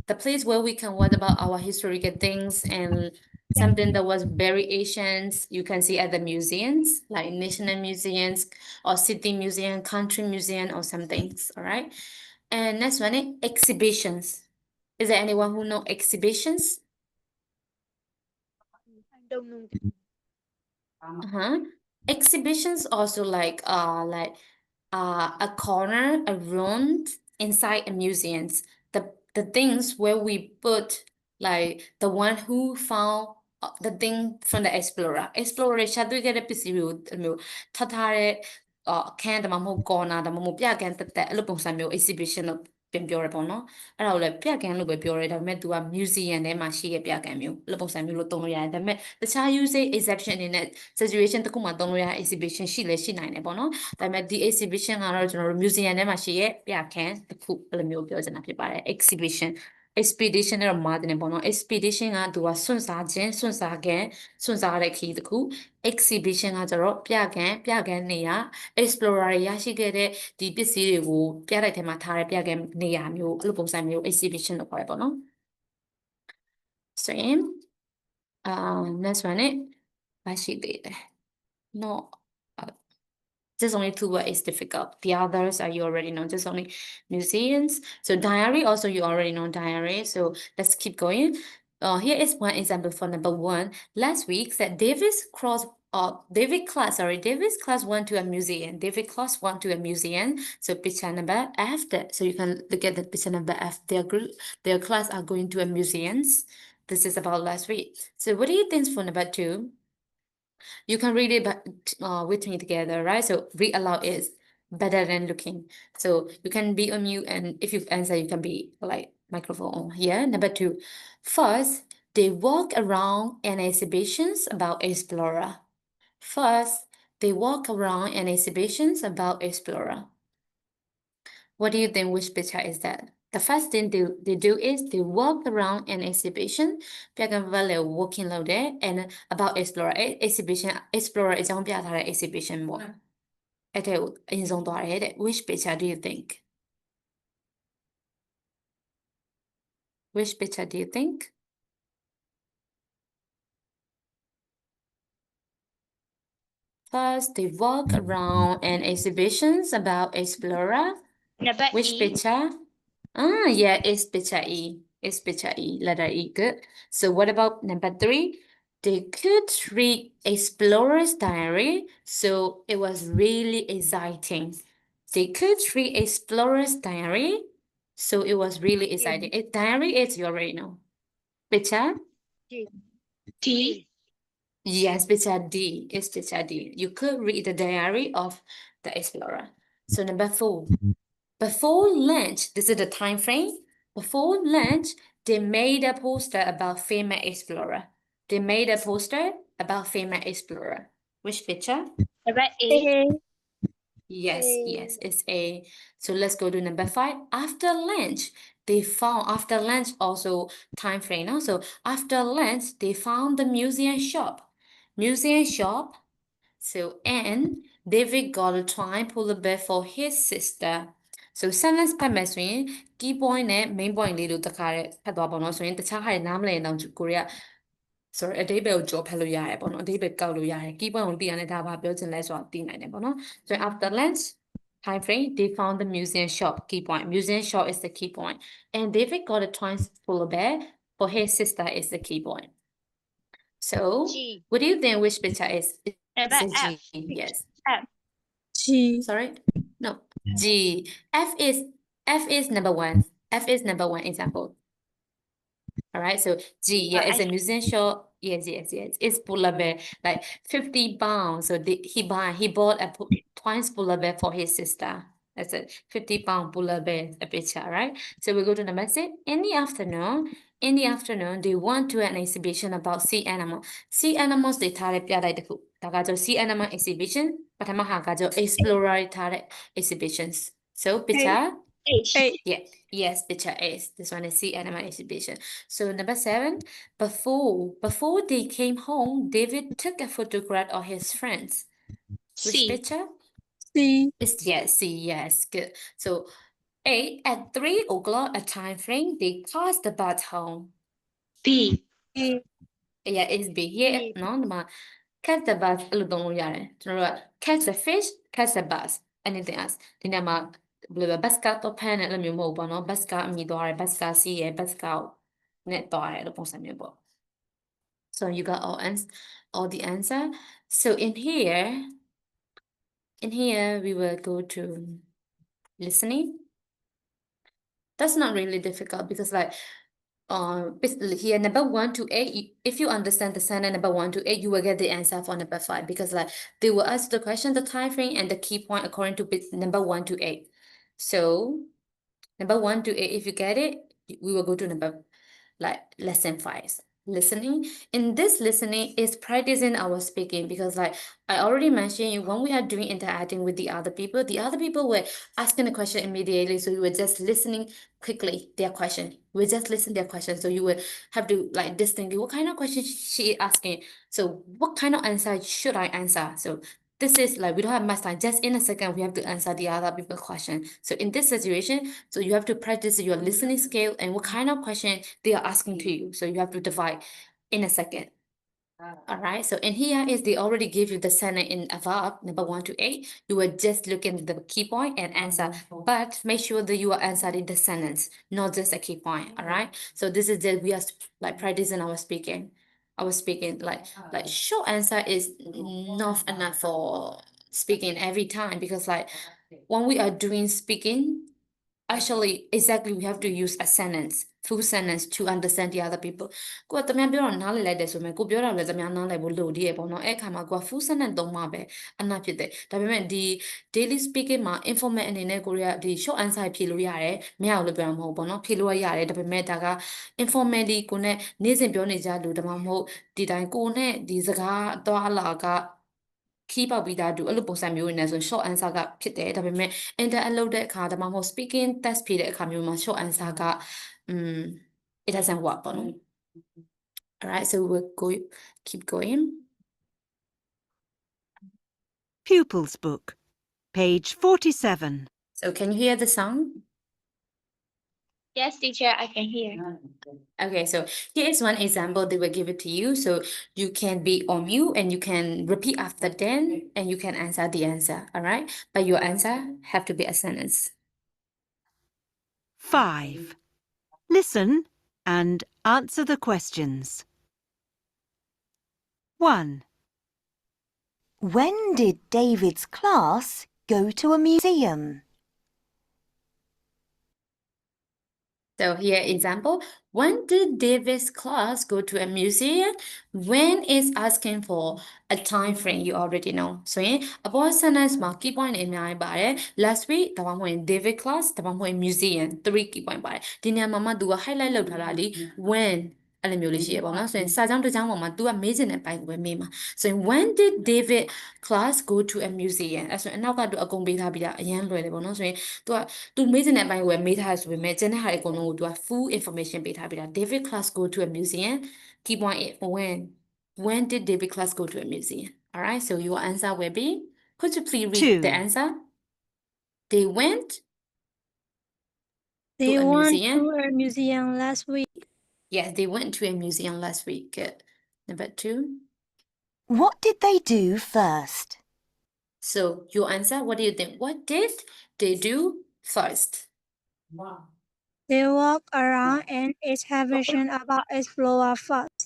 The place where we can what about our historical things and something that was very ancient. You can see at the museums, like national museums or city museum, country museum or some things. All right. And next one is exhibitions. Is there anyone who know exhibitions? I don't know. Exhibitions also like a corner, a room inside a museums. The things where we put like the one who found the thing from the explorer. Explorer ရှာတွေ့ခဲ့တဲ့ပစ္စည်းတွေကိုအဲ့လိုထပ်ထားတဲ့အခန်းတမမဟုတ် corner တမမဟုတ်ပြကန်းတက်တက်အဲ့လိုပုံစံမျိုး exhibition လို့ပြန်ပြောရပေါ့နော်အဲ့ဒါကိုလည်းပြကန်းလို့ပဲပြောရဲဒါပေမဲ့ तू က museum ထဲမှာရှိတဲ့ပြကန်းမျိုးအဲ့လိုပုံစံမျိုးလို့သုံးလို့ရတယ်ဒါပေမဲ့တခြား usage exception အနေနဲ့ situation တစ်ခုမှာသုံးလို့ရတဲ့ exhibition ရှိလဲရှိနိုင်တယ်ပေါ့နော်ဒါပေမဲ့ဒီ exhibition ကတော့ကျွန်တော်တို့ museum ထဲမှာရှိရဲ့ပြကန်းတစ်ခုအဲ့လိုမျိုးပြောချင်တာဖြစ်ပါတယ် exhibition expedition နဲ့တော့မှားတယ်ပေါ့နော် expedition ကသူကစွန့်စားခြင်းစွန့်စားတဲ့ခရီးတစ်ခု exhibition ကကျတော့ပြကန်းနေရာ explorer တွေရရှိခဲ့တဲ့ဒီပစ္စည်းတွေကိုပြတိုက်ထဲမှာထားတဲ့ပြကန်းနေရာမျိုးအဲ့လိုပုံစံမျိုး exhibition လို့ခေါ်ရပေါ့နော်ဆိုရင်next one နဲ့မရှိသေးတယ် no just only two words is difficult. The others are you already know. Just only museums. So diary also you already know diary. So let's keep going. Here is one example for number 1. Last week said David's class went to a museum. David class went to a museum. So picture number F. So you can look at the picture number F. Their class are going to a museums. This is about last week. So what do you think for number 2? You can read it with me together, right? So read aloud is better than looking. So you can be on mute and if you answer, you can be like microphone on here. Number 2, first, they walk around an exhibitions about explorer. First, they walk around an exhibitions about explorer. What do you think? Which picture is that? The first thing they do is they walk around an exhibition. Walking out there and about explorer exhibition. Explorer is on exhibition more. Which picture do you think? Which picture do you think? First, they walk around an exhibitions about explorer. Number Which E. picture? Yeah, it's picture E. It's picture E, letter E. Good. So what about number 3? They could read Explorer's Diary, so it was really exciting. They could read Explorer's Diary, so it was really exciting. A diary is you already know. Picture? D. Yes, picture D. It's picture D. You could read the diary of the explorer. So number 4. Before lunch, this is the time frame. Before lunch, they made a poster about famous explorer. They made a poster about famous explorer. Which picture? Number A. Yes, yes, it's A. So let's go to number 5. After lunch, after lunch also time frame. No? So after lunch, they found the museum shop. Museum shop. So, and David got a twine puller bear for his sister. So sentence ဖတ်မယ်ဆိုရင် key point နဲ့ main point လေးတို့တခါတည်းဖတ်သွားပါတော့ဆိုရင်တခြားဟာတွေနားမလည်အောင်ကိုရီးယား sorry အဓိပ္ပာယ်ကိုကြော်ဖတ်လို့ရတယ်ပေါ့နော်အဓိပ္ပာယ်ကောက်လို့ရတယ် key point ကိုသိရတယ်ဒါဘာပြောချင်လဲဆိုတာသိနိုင်တယ်ပေါ့နော် so after lunch time frame they found the museum shop key point museum shop is the key point and David got a twine puller bear for his sister is the key point so what do you think which picture is Number it's a F. G yes G. sorry no G F is number 1 F is number 1 example all right so G yeah it's a museum shop yes it's polar bear like 50 pounds so he bought a twins polar bear for his sister that's it 50 pound polar bear a picture right so we go to number 6 in the afternoon they went to an exhibition about sea animals they ထားတဲ့ပြလိုက်တစ်ခုဒါကကြော sea animal exhibition ပထမဟာကကြော explorer ထားတဲ့ exhibitions so picture H. yeah, yes, picture A. This one is sea animal exhibition. So number 7, before they came home, David took a photograph of his friends. Which C. picture? C. It's yes, C, yes, good. So A, at 3 o'clock a time frame, they cast the bus home. B. Yeah, it's B. Here, B. no, catch the bus အဲ့လိုသုံးလို့ရတယ်ကျွန်တော်တို့က catch the fish catch the bus anything else ဒီနေ့မှာဘယ်လိုလဲ bus ကတော့ဖမ်းတယ်အဲ့လိုမျိုးမဟုတ်ဘူးပေါ့နော် bus ကအမြည်သွားတယ် bus ကစီးရယ် bus ကနဲ့သွားတယ်အဲ့လိုပုံစံမျိုးပေါ့ so you got all the answer so in here we will go to listening that's not really difficult because like basically here number 1 to 8 if you understand the sentence number 1 to 8 you will get the answer for number 5 because like they will ask the question the time frame and the key point according to number 1 to 8 so number 1 to 8 if you get it we will go to number like lesson 5 listening in this listening is practicing our speaking because like I already mentioned when we are doing interacting with the other people were asking a question immediately so you were just listening quickly their question we just listen their question so you will have to like distinguish what kind of question she is asking so what kind of answer should I answer so this is like we don't have much time just in a second we have to answer the other people's question so in this situation so you have to practice your listening skill and what kind of question they are asking to you so you have to divide in a second all right so in here is they already give you the sentence in a verb number 1 to 8 you will just look in the key point and answer but make sure that you are answering the sentence not just a key point all right so this is just we are like practicing our speaking like short answer is not enough for speaking every time because like when we are doing speaking actually exactly we have to use a sentence full sentence to understand the other people ကိုကတမန်ပြောတော့နားလည်လိုက်တယ်ဆိုမှကိုပြောတာလည်းတမန်နားလည်ဖို့လိုသေးရပေါ့နော်အဲ့ခါမှာကိုက full sentence သုံးမှပဲအနာဖြစ်တယ်ဒါပေမဲ့ဒီ daily speaking မှာ informal အနေနဲ့ကိုရီးယားဒီ short answer ဖြေလို့ရတယ်မရဘူးလို့ပြောမှာမဟုတ်ဘူးပေါ့နော်ဖြေလို့ရတယ်ဒါပေမဲ့ဒါက informally ကိုနဲ့နေ့စဉ်ပြောနေကြလို့ဒါမှမဟုတ်ဒီတိုင်းကိုနဲ့ဒီစကားသွားလာကခီးပေါက်ပြီးသားတူအဲ့လိုပုံစံမျိုးနေဆို short answer ကဖြစ်တယ်ဒါပေမဲ့ interact လုပ်တဲ့အခါဒါမှမဟုတ် speaking test ဖြေတဲ့အခါမျိုးမှာ short answer ကit doesn't work ပေါ့နော် all right so we'll go keep going Pupils Book, page 47. so can you hear the sound Yes, teacher, I can hear. okay so here is one example they will give it to you so you can be on mute and you can repeat after them and you can answer the answer all right but your answer have to be a sentence 5. Listen and answer the questions. 1. When did David's class go to a museum? So here example, when did David's class go to a museum? When is asking for a time frame, you already know. So in about sentence ma key point အများကြီးပါတယ် last week ဒါမှမဟုတ်ရင် David class ဒါမှမဟုတ်ရင် museum 3 key point ပါတယ်ဒီနေရာမှာမှ तू က highlight လုပ်ထားတာလी when အဲ့လိုမျိုးလေးရှိရပါတော့ဆိုရင်စာကြောင်းတစ်ကြောင်းပေါ်မှာ तू ကမေးချင်တဲ့ပိုင်းကိုပဲမေးမှာဆိုရင် when did David class go to a museum အဲ့ဆိုရင်အနောက်က तू အကုန်ပေးထားပြီးသားအရင်လွယ်တယ်ပေါ့နော်ဆိုရင် तू မေးချင်တဲ့အပိုင်းကိုပဲမေးထားရဆိုပေမဲ့ကျန်တဲ့ဟာတွေအကုန်လုံးကို तू က full information ပေးထားပြီးသား David class go to a museum key point is when did David class go to a museum all right so your answer will be could you please read 2. the answer they went They to a went museum to a museum last week. yes they went to a museum last week good number 2 What did they do first? so your answer what do you think what did they do first They walked around and excavation about explore first.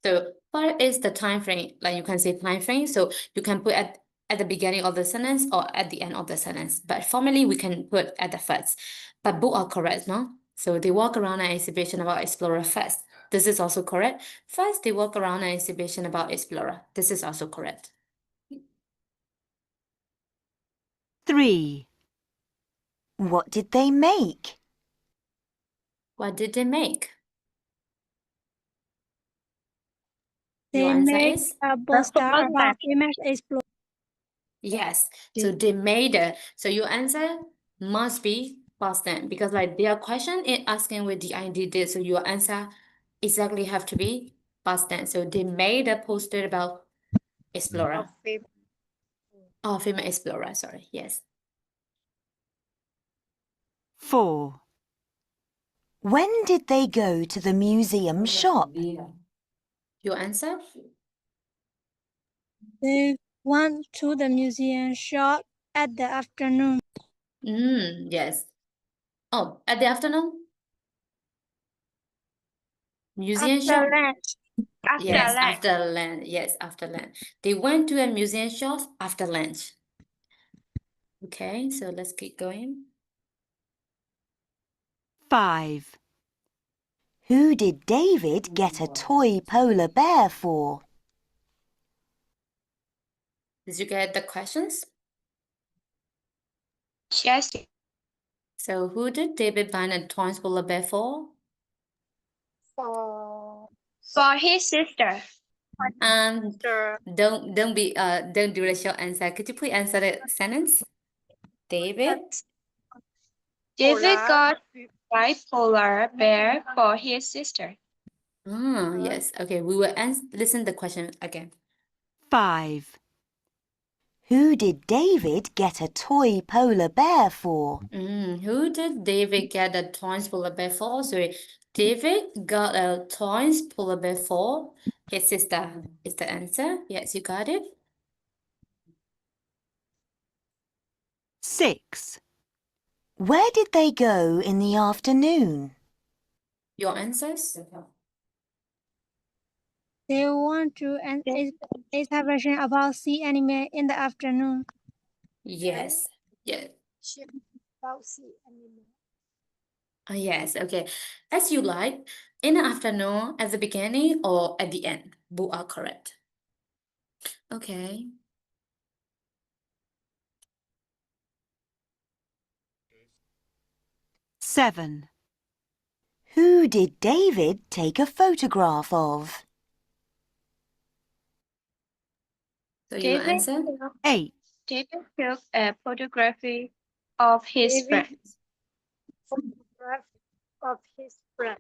So what is the time frame? Like you can say time frame. So you can put at the beginning of the sentence or at the end of the sentence. But formally we can put at the first. But both are correct, no? So they walk around an exhibition about explorer first. This is also correct. First, they walk around an exhibition about explorer. This is also correct. 3. What did they make? What did they make? They Your answer made is? a poster That's about famous explorer. Yes. So they made it. So your answer must be past tense because like their question is asking with the id did. So your answer exactly have to be past tense. So they made a poster about explorer. Oh, female explorer. Sorry. Yes. 4. When did they go to the museum shop? Your answer? They went to the museum shop at the afternoon. Yes. Oh, at the afternoon? Museum After shop? lunch. After Yes, lunch. after lunch. Yes, after lunch. They went to a museum shop after lunch. Okay, so let's keep going. 5. Who did David get a toy polar bear for? Did you get the questions? Yes. So who did David buy a toy polar bear for? For his sister. Don't do the short answer. Could you please answer the sentence? David? David got white polar bear for his sister. Yes. Okay, we will listen the question again. 5. Who did David get a toy polar bear for? Who did David get a toys polar bear for? Sorry, David got a toys polar bear for his sister. Is the answer? Yes, you got it. 6. Where did they go in the afternoon? Your answers? They went to an exhibition about sea animal in the afternoon. Yes. Yeah. About sea animal. Yes. Okay. As you like. In the afternoon, at the beginning, or at the end. Both are correct. Okay. 7. Who did David take a photograph of? So your David, answer? 8. David took a photography of his friend. Photograph of his friend.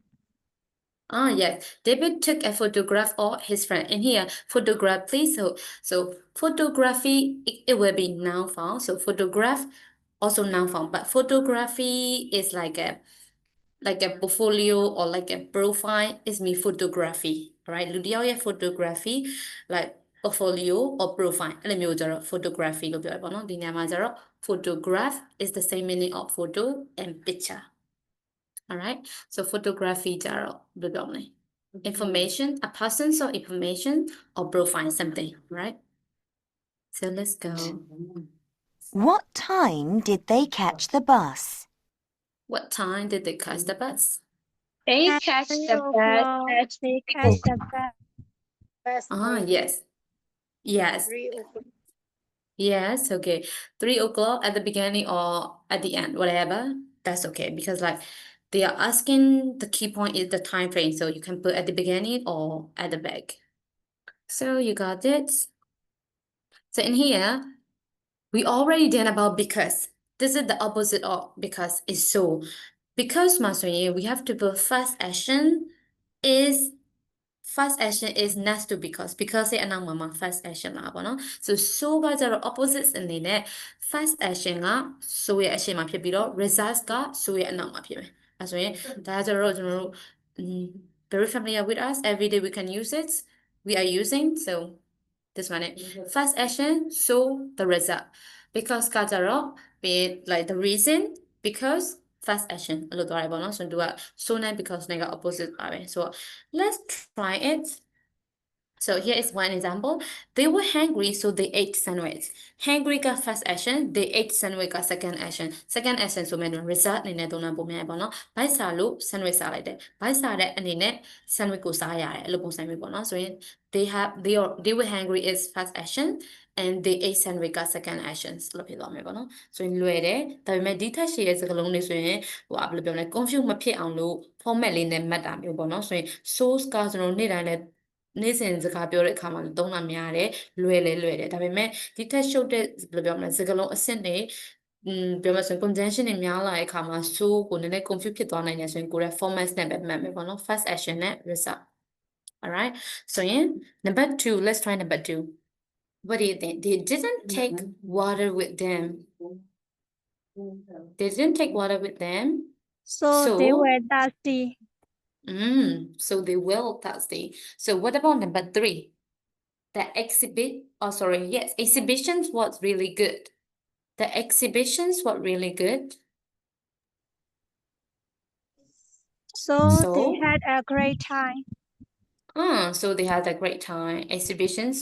Yes. David took a photograph of his friend. In here, photograph, please. So photography, it will be noun form. So photograph, also noun form. But photography is like a portfolio or like a profile. It's me photography. Alright. လူတစ်ယောက်ရဲ့ photography like portfolio or profile အဲ့လိုမျိုးကြတော့ photography လို့ပြောရပါတော့ဒီနေရာမှာကြတော့ photograph is the same meaning of photo and picture. All right. So photography ကြတော့ဘယ်လိုပြောမလဲ information, a person's or information or profile something, right? So let's go. What time did they catch the bus? What time did they catch the bus? They At catch 3 the bus o'clock, at they catch the bus. Yes. Yes. 3 o'clock. Yes, okay. 3 o'clock at the beginning or at the end, whatever. That's okay because like they are asking the key point is the time frame, so you can put at the beginning or at the back. So you got it. So in here, we already did about because. This is the opposite of because is so. Because မှာဆိုရင် we have to put first action is next to because ရဲ့အနောက်မှာ first action လာပါတော့ so ကကြတော့ opposites အနေနဲ့ first action က so ရဲ့အရှေ့မှာဖြစ်ပြီးတော့ results က so ရဲ့အနောက်မှာဖြစ်မယ်အဲဆိုရင်ဒါကြတော့ကျွန်တော်တို့ very familiar with us every day we can use it we are using so this one first action so the result because ကကြတော့ be like the reason because first action အဲ့လိုသွားရပါတော့ so သူက so နဲ့ because နဲ့က opposite ပါပဲ so let's try it. So here is one example. They were hungry, so they ate sandwich. Hungry got first action, they ate sandwich got second action. Second action ဆိုမဲ့ result အနေနဲ့သုံးတာပုံများပေါ့နော်။ဘိုက်စားလို့ sandwich စားလိုက်တယ်။ဘိုက်စားတဲ့အနေနဲ့ sandwich ကိုစားရတယ်အဲ့လိုပုံစံမျိုးပေါ့နော်။ဆိုရင် they were hungry is first action and they ate sandwich got second actions လို့ဖြစ်သွားမယ်ပေါ့နော်။ဆိုရင်လွယ်တယ်။ဒါပေမဲ့ဒီထက်ရှည်တဲ့စကားလုံးတွေဆိုရင်ဘယ်လိုပြောမလဲ confuse မဖြစ်အောင်လို့ format လေးနဲ့မှတ်တာမျိုးပေါ့နော်။ဆိုရင် source ကကျွန်တော်နေ့တိုင်းလည်းနေ့စဉ်စကားပြောတဲ့အခါမှာသုံးတာများတယ်လွယ်တယ်ဒါပေမဲ့ဒီထက်ရှုပ်တဲ့ဘယ်လိုပြောမလဲစကားလုံးအဆင့်တွေပြောမှဆိုရင် conjunction တွေများလာတဲ့အခါမှာ so ကိုနည်းနည်း confuse ဖြစ်သွားနိုင်တယ်ဆိုရင်ကိုယ်ရဲ့ format နဲ့ပဲမှတ်မယ်ပေါ့နော် first action နဲ့ result all right so number 2 let's try number 2 what do you think they didn't take water with them they didn't take water with them So they were thirsty. So they will thirsty. So what about number 3? The exhibitions was really good. The exhibitions were really good. So they had a great time. So they had a great time. Exhibitions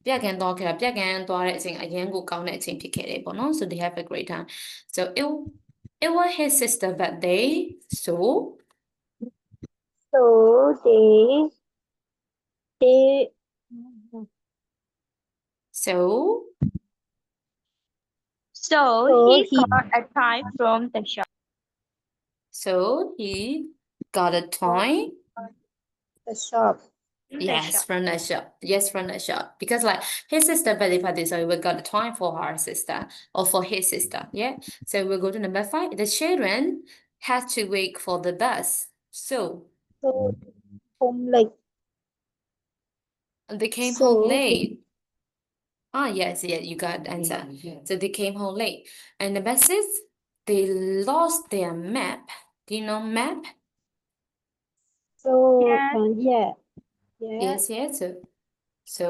ပြကန်သွားခဲ့တာပြကန်သွားတဲ့အချိန်အရင်ကိုကောင်းတဲ့အချိန်ဖြစ်ခဲ့တယ်ပေါ့နော် So they have a great time. So it was his sister birthday. So So he got a toy from the shop. So he got a toy. The shop. Yes, from the shop. Yes, from the shop. Because like his sister birthday party, so we got a toy for her sister or for his sister. Yeah. So we'll go to number 5. The children had to wait for the bus. So Home late. they came home late. Yes, you got the answer. So they came home late. And the buses, they lost their map. Do you know map? So Yes. Yes. So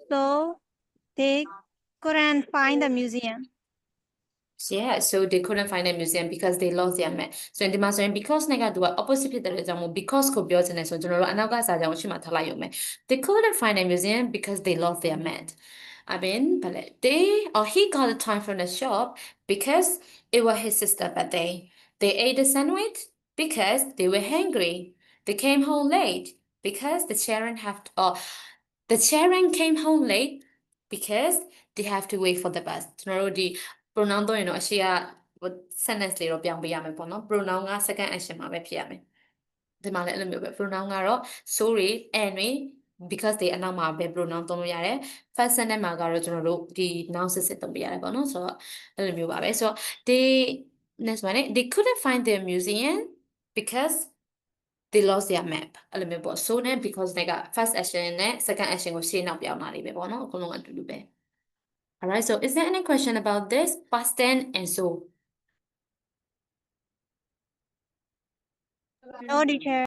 So they couldn't find the museum. yeah, so they couldn't find a museum because they lost their map. So in the master because နဲ့ကသူက opposite ဖြစ်တဲ့ကြောင့်မို့ because ကိုပြောချင်တယ်ဆိုကျွန်တော်တို့အနောက်ကစာကြောင်းရှိမှထားလိုက်ရုံပဲ They couldn't find a museum because they lost their map. I mean, but he got the time from the shop because it was his sister birthday. They ate a sandwich because they were hungry. They came home late because the children came home late because they have to wait for the bus. ကျွန်တော်တို့ဒီ pronoun တော့ရင်တော့အရှိက sentence လေးတော့ပြောင်းပေးရမယ်ပေါ့နော် pronoun က second action မှာပဲဖြစ်ရမယ်ဒီမှာလည်းအဲ့လိုမျိုးပဲ pronoun ကတော့ so တွေ and တွေ because they အနောက်မှာပဲ pronoun သုံးလို့ရတယ် first sentence မှာကတော့ကျွန်တော်တို့ဒီ noun စစ်သုံးပေးရတယ်ပေါ့နော်ဆိုတော့အဲ့လိုမျိုးပါပဲဆိုတော့ next one they couldn't find their museum because they lost their map အဲ့လိုမျိုးပေါ့ so နဲ့ because တွေက first action နဲ့ second action ကိုရှေ့နောက်ပြောင်းတာလေးပဲပေါ့နော်အကုန်လုံးအတူတူပဲ Alright, so is there any question about this? Past tense and so. No, teacher.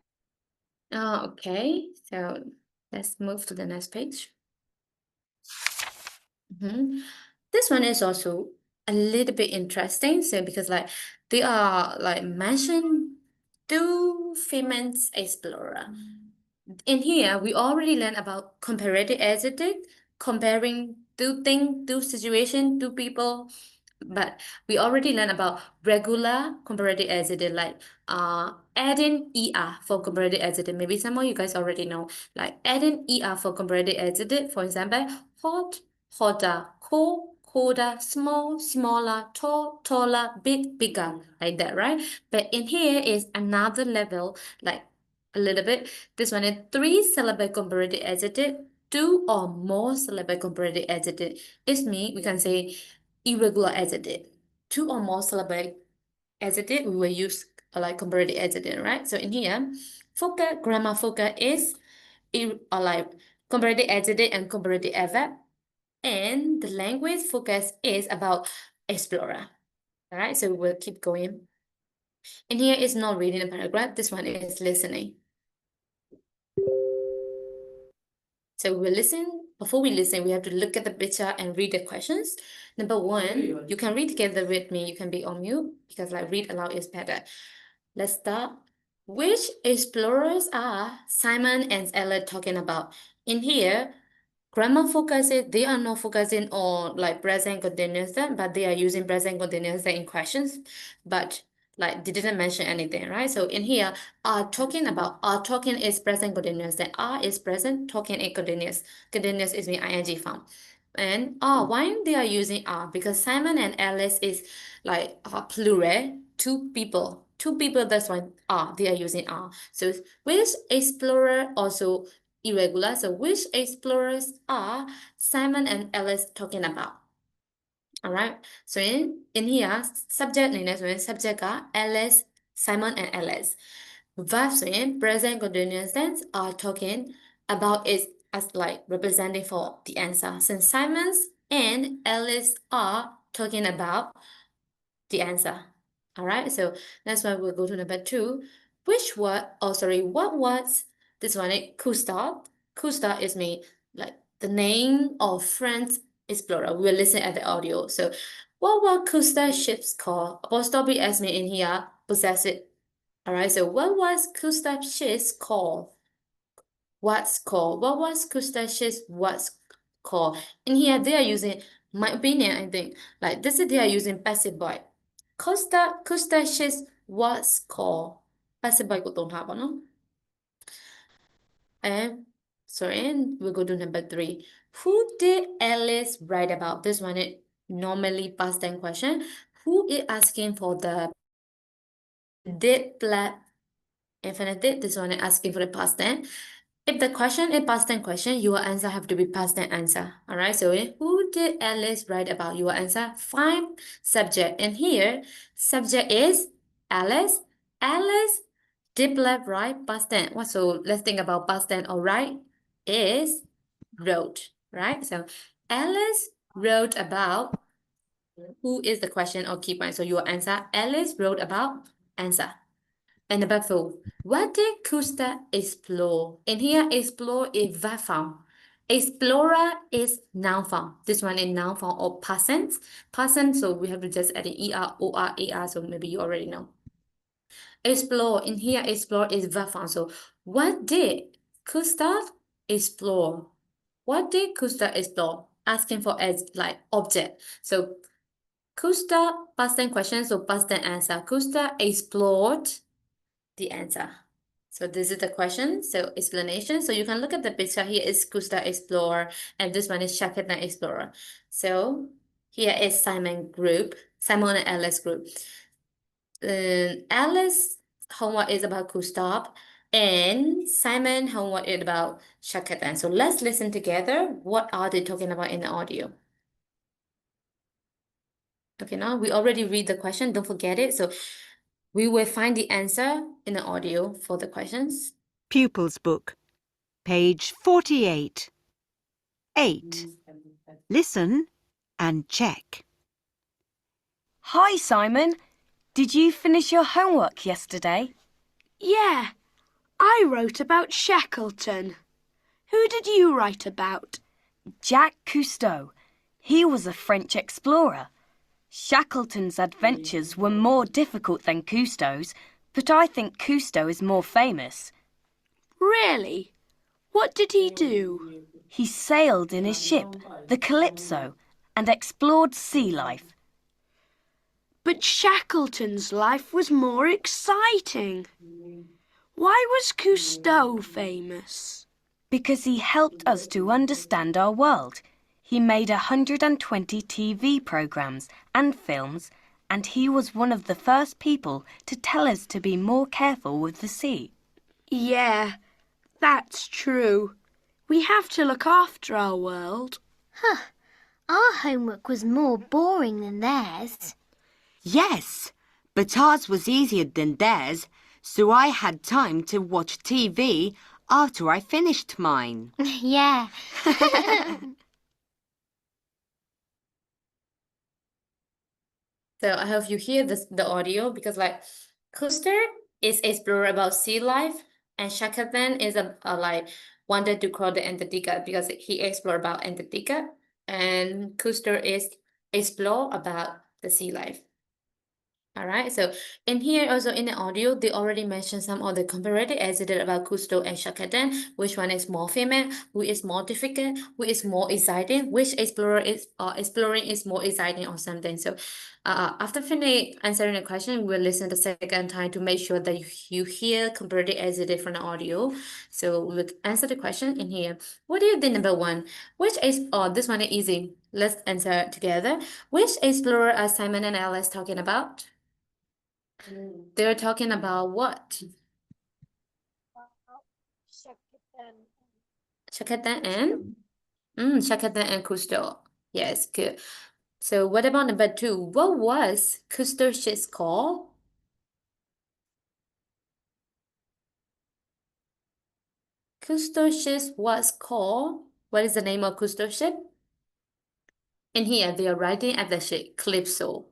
Okay. So let's move to the next page. This one is also a little bit interesting. So because like they are like mentioned two famous explorer. In here, we already learned about comparative adjective, comparing two things, two situation, two people. But we already learned about regular comparative adjective, like adding er for comparative adjective. Maybe some of you guys already know, like adding er for comparative adjective. For example, hot, hotter, cold, colder, small, smaller, tall, taller, big, bigger, like that, right? But in here is another level, like a little bit. This one is 3-syllable comparative adjective, 2 or more syllable comparative adjective. It's me, we can say irregular adjective. 2 or more syllable adjective, we will use like comparative adjective, right? So in here, focus, grammar focus is like comparative adjective and comparative adverb. And the language focus is about explorer. All right, so we'll keep going. In here is not reading a paragraph. This one is listening. So we listen. Before we listen, we have to look at the picture and read the questions. Number 1, you can read together with me. You can be on mute because like read aloud is better. Let's start. Which explorers are Simon and Ella talking about? In here, grammar focuses, they are not focusing on like present continuous tense, but they are using present continuous tense in questions, but like they didn't mention anything, right? So in here, are talking is present continuous, then are is present, talking is continuous. Continuous is in ing form. And why they are using are? Because Simon and Alice is like plural, two people. Two people, that's why they are using are. So which explorer also irregular. So which explorers are Simon and Alice talking about? All right. So in here, subject name so subject are Alice, Simon and Alice. Verb so in present continuous tense are talking about is as like representing for the answer. Since Simon's and Alice are talking about the answer. All right, so that's why we'll go to number 2. Which word, what words, this one is Gustav. Gustav is me, like the name of French explorer. We'll listen at the audio. So what were Gustav ships called? Apostrophe S me in here, possessive. All right, so what was Gustav ships called? What's called? What was Gustav's what's called? In here, they are using, my opinion, I think, like this is they are using passive voice. Gustav's what's called. Passive voice của tồn hợp nó. And we'll go to number 3. Who did Alice write about? This one is normally past tense question. Who is asking for the did infinitive? This one is asking for the past tense. If the question is past tense question, your answer have to be past tense answer. All right. So who did Alice write about? Your answer. Find subject. And here, subject is Alice. Alice did write past tense. What? So let's think about past tense. All right, is wrote. Right. So Alice wrote about. Who is the question or key point? So your answer. Alice wrote about answer. And number 4, what did Gustav explore? In here, explore is verb form. Explorer is noun form. This one is noun form or past tense. Past tense, so we have to just add an er, or, ar, so maybe you already know. Explore, in here, explore is verb form. So what did Gustav explore? What did Gustav explore? Asking for as like object. So Gustav, past tense question, so past tense answer. Gustav explored the answer. So this is the question, so explanation. So you can look at the picture. Here is Gustav Explorer, and this one is Shackleton Explorer. So here is Simon group, Simon and Alice group. Alice homework is about Gustav, and Simon homework is about Shackleton. So let's listen together. What are they talking about in the audio? Okay, now we already read the question. Don't forget it. So we will find the answer in the audio for the questions. Pupils Book, page 48. 8. Listen and check. Hi, Simon. Did you finish your homework yesterday? Yeah, I wrote about Shackleton. Who did you write about? Jacques Cousteau. He was a French explorer. Shackleton's adventures were more difficult than Cousteau's, but I think Cousteau is more famous. Really? What did he do? He sailed in his ship, the Calypso, and explored sea life. But Shackleton's life was more exciting. Why was Cousteau famous? Because he helped us to understand our world. He made 120 TV programs and films, and he was one of the first people to tell us to be more careful with the sea. Yeah, that's true. We have to look after our world. Our homework was more boring than theirs. Yes, but ours was easier than theirs, so I had time to watch TV after I finished mine. Yeah. So I hope you hear the audio because like Custer is explorer about sea life and Shackleton is a like wanted to cross the Antarctica because he explored about Antarctica and Custer is explore about the sea life. All right, so in here also in the audio, they already mentioned some of the comparative essay about Cousteau and Shackleton, which one is more famous, who is more difficult, who is more exciting, which explorer is exploring is more exciting or something. So after finish answering the question, we'll listen the second time to make sure that you hear comparative essay from the audio. So we'll answer the question in here. What do you think number one? Which is this one is easy. Let's answer together. Which explorer are Simon and Alice talking about? They're talking about what? Shackleton and Shackleton and Cousteau. Yes, good. So what about number two? What was Cousteau's ship called? Cousteau's ship was called. What is the name of Cousteau's ship? In here, they are writing at the ship Calypso.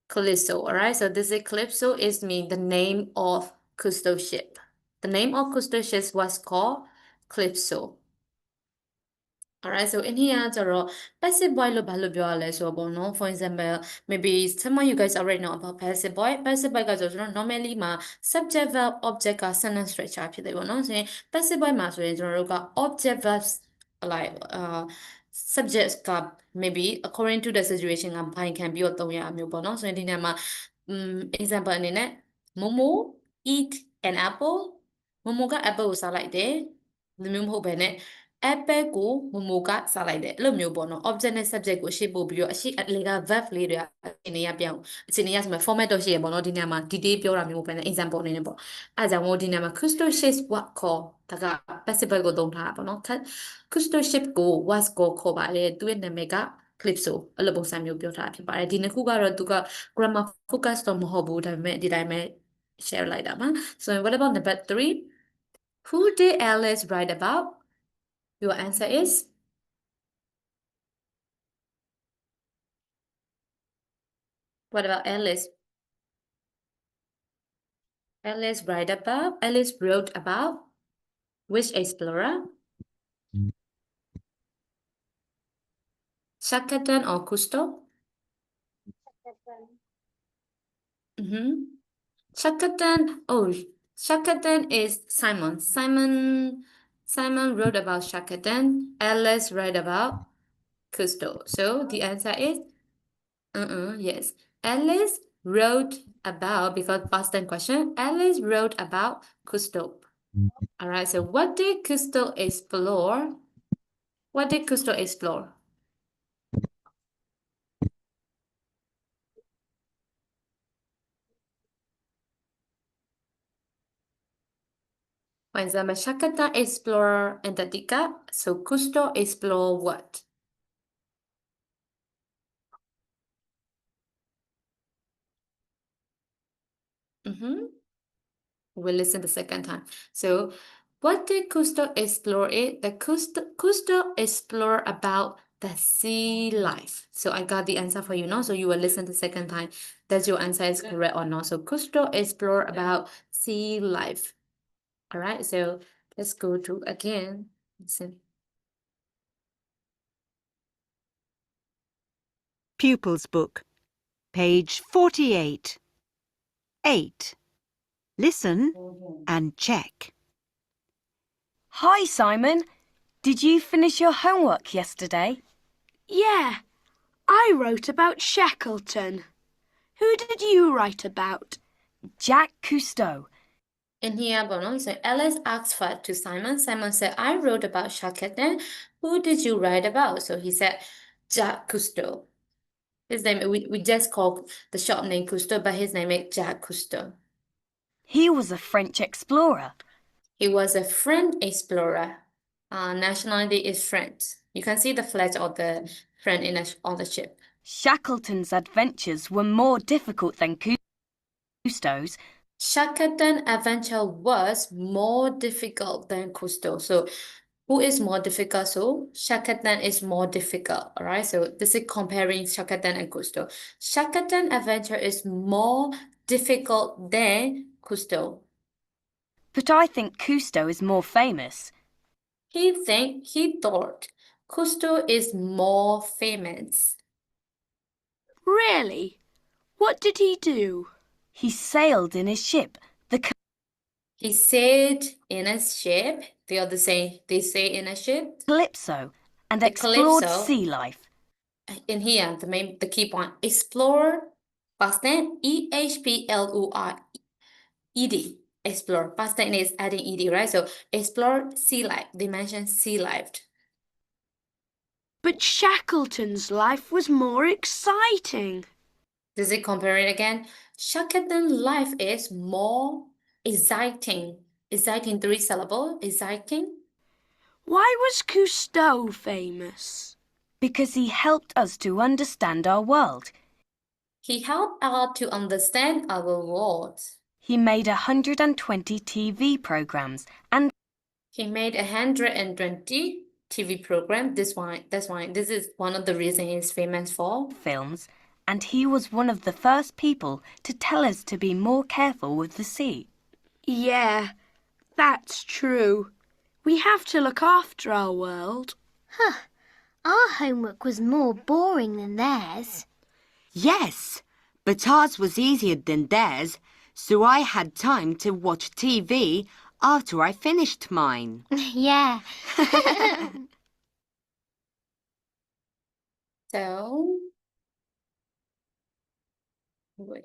Calypso, all right? So this is Calypso is mean the name of Cousteau's ship. The name of Cousteau's ship was called Calypso. Alright, so in here ကျတော့ passive voice လို့ဘာလို့ပြောရလဲဆိုတော့ပေါ့နော် for example maybe some of you guys already know about passive voice ကဆိုကျွန်တော် normally မှာ subject verb object က sentence structure ဖြစ်တယ်ပေါ့နော်ဆိုရင် passive voice မှာဆိုရင်ကျွန်တော်တို့က object verbs like subjects က maybe according to the situation ကဘိုင်ခံပြီးတော့သုံးရမျိုးပေါ့နော်ဆိုရင်ဒီနေရာမှာexample အနေနဲ့ Momo eat an apple မမိုက apple ကိုစားလိုက်တယ်ဒီမျိုးမဟုတ်ဘဲနဲ့ apple ကိုမမိုကစားလိုက်တယ်အဲ့လိုမျိုးပေါ့နော် object နဲ့ subject ကိုရှေ့ပို့ပြီးတော့အရှိလေက verb လေးတွေကအခြေအနေရပြောင်းအခြေအနေရဆိုမှ format တော့ရှိရပေါ့နော်ဒီနေရာမှာ detail ပြောတာမျိုးပဲနဲ့ example အနေနဲ့ပေါ့အဲ့ကြောင့်မို့ဒီနေရာမှာ crystal shapes what call ဒါက passive ကိုသုံးထားတာပေါ့နော် crystal shape ကို what call ခေါ်ပါတယ်သူရဲ့နာမည်က calypso အဲ့လိုပုံစံမျိုးပြောထားတာဖြစ်ပါတယ်ဒီနှစ်ခုကတော့သူက grammar focus တော့မဟုတ်ဘူးဒါပေမဲ့ဒီတိုင်းပဲ share လိုက်တာပါ so what about number 3 who did Alice write about? Your answer is what about Alice? Alice wrote about which explorer? Shackleton or Cousteau? Shackleton is Simon. Simon wrote about Shackleton. Alice wrote about Cousteau. So the answer is yes. Alice wrote about, because past tense question, Alice wrote about Cousteau. All right, so what did Cousteau explore? What did Cousteau explore? For example, Shackleton explored Antarctica, so Cousteau explored what? We'll listen the second time. So, what did Cousteau explore? Cousteau explored about the sea life. So I got the answer for you now. So you will listen the second time. Does your answer is correct or not? So Cousteau explored about sea life. All right. So let's go to again. Listen. Pupils Book, Page 48. 8. Listen and check. Hi, Simon. Did you finish your homework yesterday? Yeah, I wrote about Shackleton. Who did you write about? Jack Cousteau. In here, Bono, so Alice asked for to Simon. Simon said, I wrote about Shackleton. Who did you write about? So he said, Jack Cousteau. His name, we just call the short name Cousteau, but his name is Jack Cousteau. He was a French explorer. He was a French explorer. Nationality is French. You can see the flag of the French on the ship. Shackleton's adventures were more difficult than Cousteau's. Shackleton's adventure was more difficult than Cousteau. So who is more difficult? So Shackleton is more difficult. All right. So this is comparing Shackleton and Cousteau. Shackleton's adventure is more difficult than Cousteau. But I think Cousteau is more famous. He thought Cousteau is more famous. Really? What did he do? He sailed in his ship, the He sailed in a ship. They say in a ship. Calypso, and The explored Calypso. sea life. In here, the key point, explore, past tense, EXPLORED. Explore. Past tense is adding ed, right? So explore sea life. They mention sea life. But Shackleton's life was more exciting. Does it compare it again? Shackleton's life is more exciting. Exciting, 3 syllable. Exciting. Why was Cousteau famous? Because he helped us to understand our world. He helped us to understand our world. He made 120 TV programs and He made 120 TV program. That's why this is one of the reasons he's famous for. films, and he was one of the first people to tell us to be more careful with the sea. Yeah, that's true. We have to look after our world. Huh. Our homework was more boring than theirs. Yes, but ours was easier than theirs, so I had time to watch TV after I finished mine. Yeah. So, wait.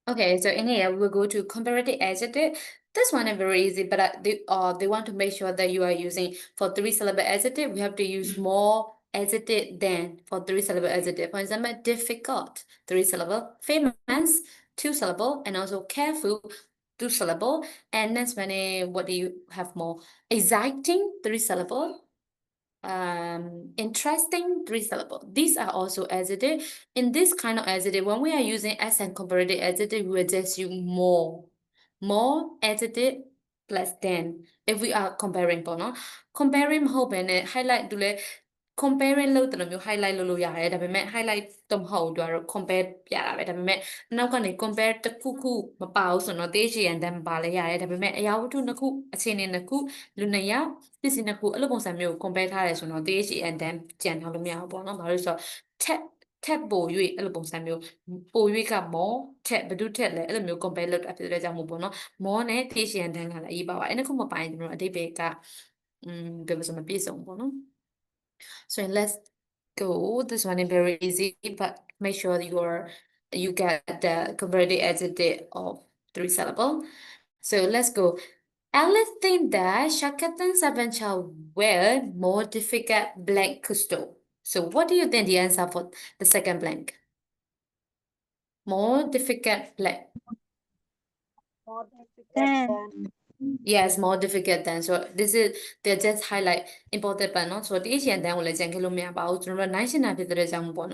Okay, so in here we'll go to comparative adjective. This one is very easy, but they want to make sure that you are using for 3-syllable adjective. We have to use more adjective than for 3-syllable adjective. For example, difficult, 3-syllable, famous, 2-syllable, and also careful, 2-syllable. And next one, what do you have more? Exciting, 3-syllable. Interesting, 3-syllable. These are also adjective. In this kind of adjective, when we are using S and comparative adjective, we will just use more. More adjective plus than. If we are comparing ပေါ့နော် comparing မဟုတ်ဘဲနဲ့ highlight တူလဲ comparing လုပ်တယ်လို့မျိုး highlight လုပ်လို့ရတယ်ဒါပေမဲ့ highlight တော့မဟုတ်ဘူးသူကတော့ compare ပြတာပဲဒါပေမဲ့နောက်ကနေ compare တစ်ခုခုမပါဘူးဆိုတော့တေးချီရန်တန်းမပါလဲရတယ်ဒါပေမဲ့အရာဝတ္ထုနှစ်ခုအခြေအနေနှစ်ခုလူနှစ်ယောက်ပစ္စည်းနှစ်ခုအဲ့လိုပုံစံမျိုးကို compare ထားတယ်ဆိုတော့တေးချီရန်တန်းကြံထားလို့မရဘူးပေါ့နော်ဘာလို့လဲဆိုတော့ ထက်ပို၍အဲ့လိုပုံစံမျိုးပို၍ကမောထက်ဘယ်သူထက်လဲအဲ့လိုမျိုး compare လုပ်တာဖြစ်တဲ့ကြောင့်မို့ပေါ့နော်မောနဲ့တေးချီရန်တန်းကလည်းအရေးပါပါအဲ့နှစ်ခုမပိုင်းကျွန်တော်အဓိပ္ပာယ်ကဘယ်လိုဆိုမပြည့်စုံပေါ့နော် So let's go. This one is very easy, but make sure you get the comparative adjective of 3-syllable. So let's go. Alice think that Shackleton's adventure were more difficult blank Cousteau. So what do you think the answer for the second blank? More difficult blank. Yes, more difficult than. So this is they just highlight important but not so the Asian then will just get me about national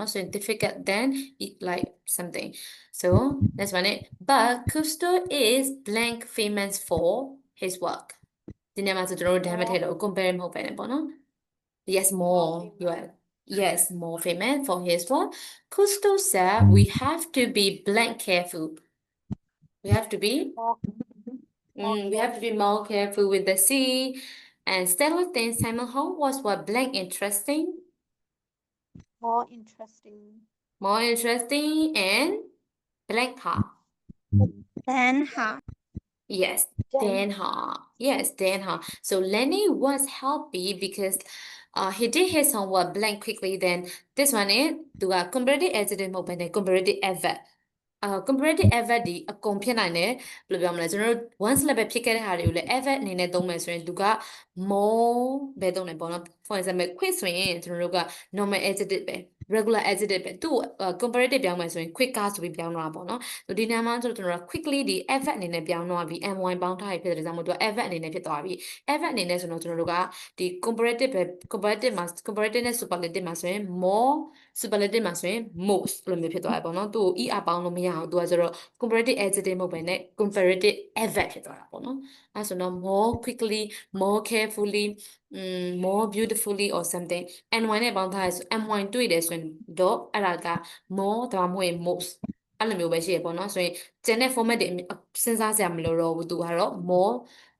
so difficult than like something. So that's one it. But Cousteau is blank famous for his work. The name of the damn it compare him open no? Yes, more. You are yes, more famous for his work. Cousteau said we have to be blank careful. We have to be more careful with the sea And Stella thinks Simon Hong was what blank interesting, More interesting. more interesting, and blank her. Then her. Yes, Dan Ha. Yes, Dan Ha. So Lenny was happy because he did his homework blank quickly. Then this one is to a comparative adjective မဟုတ်ဘဲနဲ့ comparative adverb comparative adverb ဒီအကုန်ဖြစ်နိုင်တယ်ဘယ်လိုပြောမလဲကျွန်တော်တို့ once လည်းပဲဖြစ်ခဲ့တဲ့ဟာတွေကိုလည်း adverb အနေနဲ့သုံးမယ်ဆိုရင်သူက more ပဲသုံးတယ်ပေါ့နော် for example quick ဆိုရင်ကျွန်တော်တို့က normal adjective ပဲ regular adjective ပဲသူ့ comparative ပြောင်းမယ်ဆိုရင် quicker ဆိုပြီးပြောင်းတော့တာပေါ့နော်ဒီနေရာမှာကျွန်တော်တို့ quickly ဒီ adverb အနေနဲ့ပြောင်းတော့ပြီး my ပေါင်းထားရဖြစ်တဲ့ကြောင့်မို့သူက adverb အနေနဲ့ဖြစ်သွားပြီ adverb အနေနဲ့ဆိုတော့ကျွန်တော်တို့ကဒီ comparative ပဲ comparative မှာ comparative နဲ့ superlative မှာဆိုရင် more superlative မှာဆိုရင် most လို့မျိုးဖြစ်သွားတယ်ပေါ့နော်သူ့ကို er ပေါင်းလို့မရအောင်သူကဆိုတော့ comparative adjective မဟုတ်ဘဲနဲ့ comparative adverb ဖြစ်သွားတာပေါ့နော်အဲဆိုတော့ more quickly more carefully more beautifully or something my နဲ့ပေါင်းထားရဆို my တွေ့တယ်ဆိုရင်တော့အဲ့ဒါက more ဒါမှမဟုတ်ရင် most အဲ့လိုမျိုးပဲရှိရပေါ့နော်ဆိုရင်ကျန်တဲ့ format တွေစဉ်းစားစရာမလိုတော့ဘူးသူကတော့ more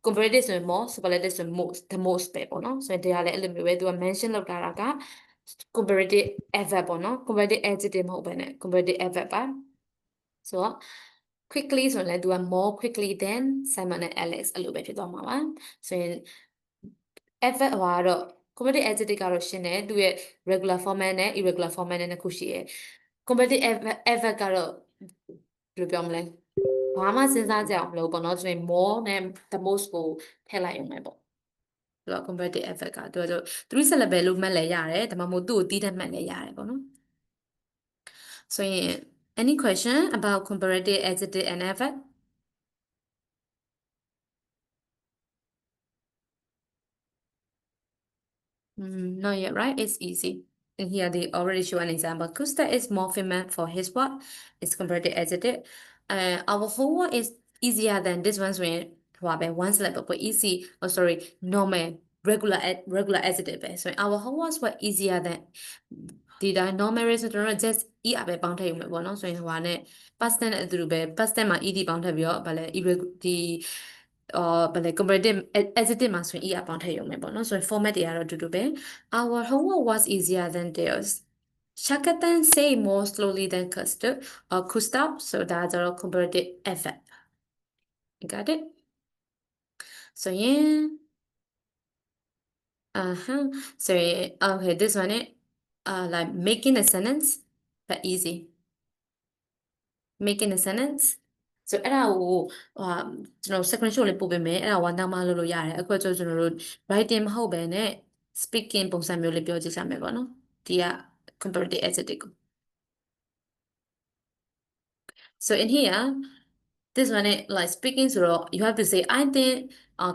comparative ဆိုရင် more superlative ဆိုရင် most the most ပဲပေါ့နော်ဆိုရင်တရားလည်းအဲ့လိုမျိုးပဲသူက mention လုပ်ထားတာက comparative adverb ပေါ့နော် comparative adjective မဟုတ်ဘဲနဲ့ comparative adverb ပါဆိုတော့ quickly ဆိုရင်လည်းသူက more quickly than Simon and Alex အဲ့လိုပဲဖြစ်သွားမှာပါဆိုရင် adverb ဟောကတော့ comparative adjective ကတော့ရှင်းတယ်သူရဲ့ regular format နဲ့ irregular format နဲ့နှစ်ခုရှိရယ် comparative adverb ကတော့ဘယ်လိုပြောမလဲဘာမှစဉ်းစားကြအောင်မလုပ်ပေါ့နော်ဆိုရင် more နဲ့ the most ကိုထည့်လိုက်ရုံပဲပေါ့ဆိုတော့ comparative adverb ကသူက3 syllable လို့မှတ်လဲရတယ်ဒါမှမဟုတ်သူ့ကိုတီးတဲ့မှတ်လဲရတယ်ပေါ့နော်ဆိုရင် any question about comparative adjective and adverb not yet, right? It's easy. And here they already show an example. Gustav is more famous for his what? It's comparative adjective. Our homework is easier than this one's when one syllable, but easy. Oh, sorry, normal, regular adjective. So our homeworks were easier than the normal restaurant just eat ပဲပေါင်းထည့်ရုံပဲပေါ့နော်ဆိုရင်ဟိုဟာနဲ့ past tense နဲ့အတူတူပဲ past tense မှာ ed ပေါင်းထည့်ပြီးတော့ဗာလဲ ဒီဗာလဲ comparative adjective မှာဆိုရင် er ပေါင်းထည့်ရုံပဲပေါ့နော်ဆိုရင် format တွေကတော့အတူတူပဲ our homework was easier than theirs Shakatan say more slowly than Gustav so that's our comparative adverb got it so yeah so okay this one like making a sentence but easy making a sentence so အဲ့ဒါကိုကျွန်တော် screenshot လေးပို့ပေးမယ်အဲ့ဒါဝမ်းသားမလုပ်လို့ရတယ်အခုကျွန်တော်တို့ writing မဟုတ်ဘဲနဲ့ speaking ပုံစံမျိုးလေးပြောကြည့်စမ်းမယ်ပေါ့နော်ဒီက comparative adjective ကို so in here this one like speaking so you have to say I think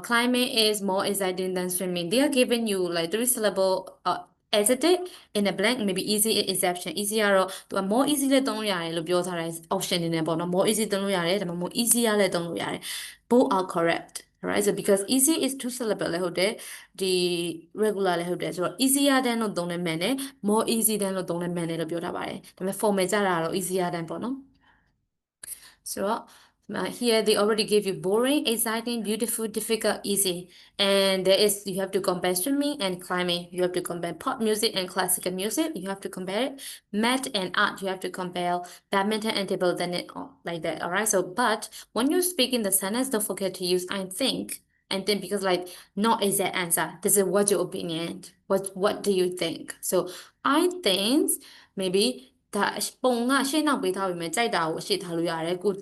climbing is more exciting than swimming they are giving you like 3 syllable adjective in a blank maybe easy exception easy ကတော့သူက more easy လည်းသုံးလို့ရတယ်လို့ပြောထားတဲ့ option နေနဲ့ပေါ့နော် more easy သုံးလို့ရတယ်ဒါမှမဟုတ် easy လည်းသုံးလို့ရတယ် both are correct right so because easy is 2 syllable လည်းဟုတ်တယ်ဒီ regular လည်းဟုတ်တယ်ဆိုတော့ easier than လို့သုံးတဲ့ man နဲ့ more easy than လို့သုံးတဲ့ man နဲ့လို့ပြောထားပါတယ်ဒါပေမဲ့ formal ကြတာတော့ easier than ပေါ့နော်So here they already give you boring, exciting, beautiful, difficult, easy. And there is you have to compare swimming and climbing. You have to compare pop music and classical music. You have to compare it. Math and art. You have to compare badminton and table tennis like that. Alright. So but when you speak in the sentence, don't forget to use I think. And then because like not is that answer. This is what's your opinion. What do you think? So I think maybe ဒါပုံကရှေ့နောက်ပေးထားပြီးမှကြိုက်တာကိုအရှေ့ထားလို့ရတယ်ကို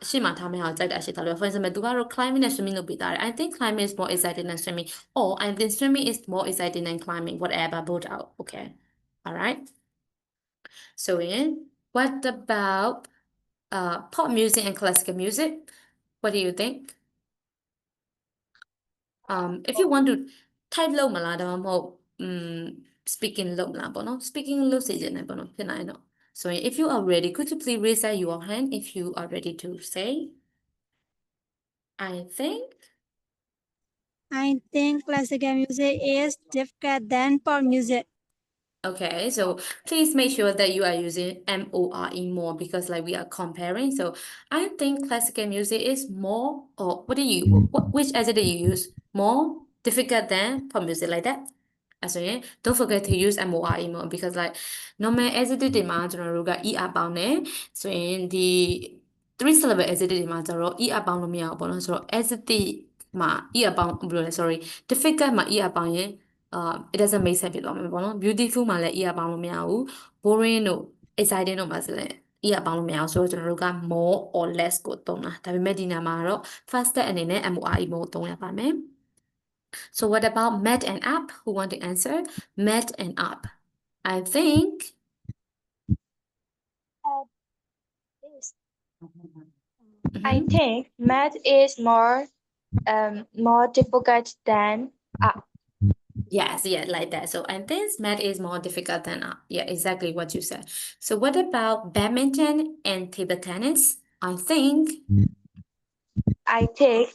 ရှေ့မှာထားမယ့်ဟာကြိုက်တာရှေ့ထားလို့ for example သူကတော့ climbing နဲ့ swimming လုပ်ပေးထားတယ် I think climbing is more exciting than swimming or I think swimming is more exciting than climbing whatever both out okay all right so in what about pop music and classical music what do you think if you want to type လုပ်မလားဒါမှမဟုတ်speaking လုပ်မလားပေါ့နော် speaking လုပ်စေချင်တယ်ပေါ့နော်ဖြစ်နိုင်တော့So if you are ready, could you please raise your hand if you are ready to say? I think classical music is difficult than pop music. Okay, so please make sure that you are using more more because like we are comparing. So I think classical music is more, or what do you, which adjective do you use? More? difficult than pop music like that. So yeah, don't forget to use more because like normal adjective တွေမှာကျွန်တော်တို့က er ပေါင်းတယ်ဆိုရင်ဒီ three syllable adjective တွေမှာကျတော့ er ပေါင်းလို့မရဘူးပေါ့နော်ဆိုတော့ adjective မှာ er ပေါင်းဘယ်လိုလဲ sorry difficult မှာ er ပေါင်းရင်it doesn't make sense ဖြစ်သွားမှာပေါ့နော် beautiful မှာလည်း er ပေါင်းလို့မရဘူး boring တို့ exciting တို့မှာဆိုလည်း er ပေါင်းလို့မရဘူးဆိုတော့ကျွန်တော်တို့က more or less ကိုသုံးတာဒါပေမဲ့ဒီနေရာမှာတော့ faster အနေနဲ့ more ကိုသုံးရပါမယ်So what about met and up? Who want to answer? Met and up. I think I think math is more difficult than up. yes, yeah, like that. So I think math is more difficult than up. Yeah, exactly what you said. So what about badminton and table tennis? I think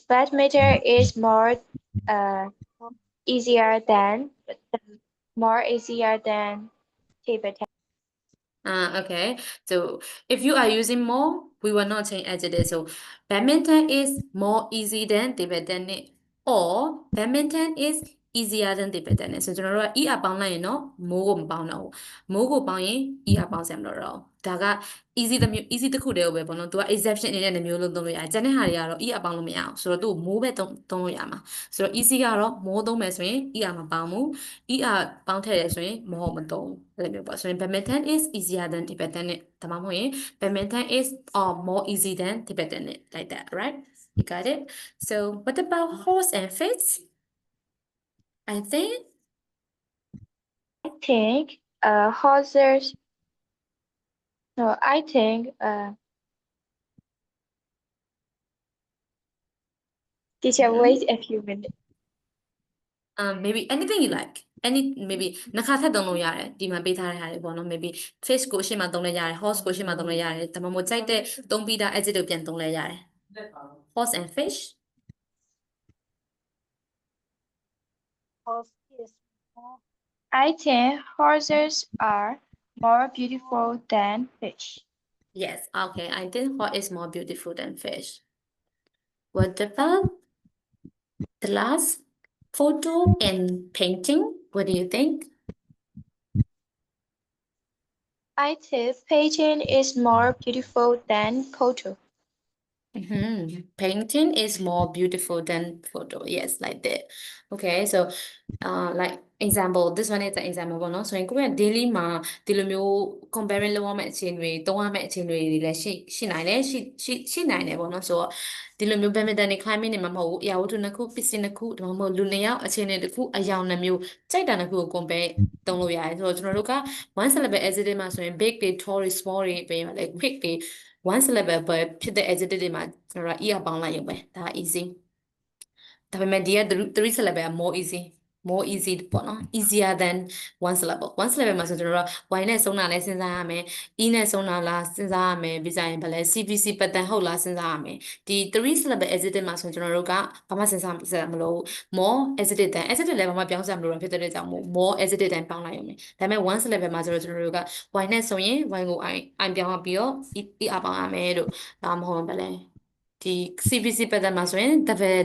badminton is easier than table tennis. Okay. So if you are using more, we will not change adjective. So badminton is more easy than table tennis, or badminton is easier than table tennis. So ကျွန်တော်တို့က er ပေါင်းလိုက်ရင်တော့ more ကိုမပေါင်းတော့ဘူး more ကိုပေါင်းရင် er ပေါင်းစရာမလိုတော့ဘူးဒါက easy တစ်မျိုး easy တစ်ခုတည်းကိုပဲပေါ့နော်သူက exception အနေနဲ့တစ်မျိုးလုံးသုံးလို့ရတယ်ကျန်တဲ့ဟာတွေကတော့ er ပေါင်းလို့မရအောင်ဆိုတော့သူ့ကို more ပဲသုံးလို့ရမှာဆိုတော့ easy ကတော့ more သုံးမယ်ဆိုရင် er မပေါင်းဘူး er ပေါင်းထည့်တယ်ဆိုရင် more မသုံးဘူးအဲ့လိုမျိုးပေါ့ဆိုရင် badminton is easier than table tennis ဒါမှမဟုတ်ရင် badminton is more easy than table tennis like that right you got it so what about horse and fish I think Horses. No, I think teacher, wait a few minutes. Maybe anything you like any maybe နှစ်ခါထပ်သုံးလို့ရတယ်ဒီမှာပေးထားတဲ့ဟာတွေပေါ့နော် maybe fish ကိုအရှေ့မှာသုံးလဲရတယ် horse ကိုအရှေ့မှာသုံးလဲရတယ်ဒါမှမဟုတ်ကြိုက်တဲ့သုံးပြီးသား adjective ပြန်သုံးလဲရတယ် horse and fish I think horses are more beautiful than fish. yes okay I think horse is more beautiful than fish what about the last photo and painting what do you think I think painting is more beautiful than photo. Painting is more beautiful than photo. Yes, like that. Okay, so like example, this one is an example ပေါ့နော်ဆိုရင်ကိုယ့်ရဲ့ daily မှာဒီလိုမျိုး comparing လုပ်ရမယ့်အခြေအနေတွေသုံးရမယ့်အခြေအနေတွေလည်းရှိနိုင်တယ်ရှိနိုင်တယ်ပေါ့နော်ဆိုတော့ဒီလိုမျိုး badminton တွေ climbing တွေမှာမဟုတ်ဘူးအရာဝတ္ထုနှစ်ခုပစ္စည်းနှစ်ခုဒါမှမဟုတ်လူနှစ်ယောက်အခြေအနေတစ်ခုအယောင်နှစ်မျိုးကြိုက်တာနှစ်ခုကို compare သုံးလို့ရတယ်ဆိုတော့ကျွန်တော်တို့က one syllable adjective မှာဆိုရင် big တွေ tall တွေ small တွေပြီးရင်လည်း quick တွေ one syllable ပဲဖြစ်တဲ့ adjective တွေမှာကျွန်တော်တို့ er ပေါင်းလိုက်ရုံပဲဒါ easy ဒါပေမဲ့ဒီက three syllable က more easy ပေါ့နော် easier than one syllable မှာဆိုကျွန်တော်တို့က y နဲ့ဆုံးတာလည်းစဉ်းစားရမယ် e နဲ့ဆုံးတာလားစဉ်းစားရမယ်ပြီးကြရင်ဗလဲ cpc ပတ်တန်ဟုတ်လားစဉ်းစားရမယ်ဒီ three syllable adjective မှာဆိုကျွန်တော်တို့ကဘာမှစဉ်းစားမလို့ more adjective လည်းဘာမှပြောင်းစရာမလိုတာဖြစ်တဲ့ကြောင့် more adjective ပေါင်းလိုက်ရုံပဲဒါပေမဲ့ one syllable မှာဆိုတော့ကျွန်တော်တို့က y နဲ့ဆိုရင် y ကို I ပြောင်းပြီးတော့ er ပေါင်းရမယ်တို့ဒါမှမဟုတ်ဗလဲဒီ CPC ပတ်သက်မှာဆိုရင်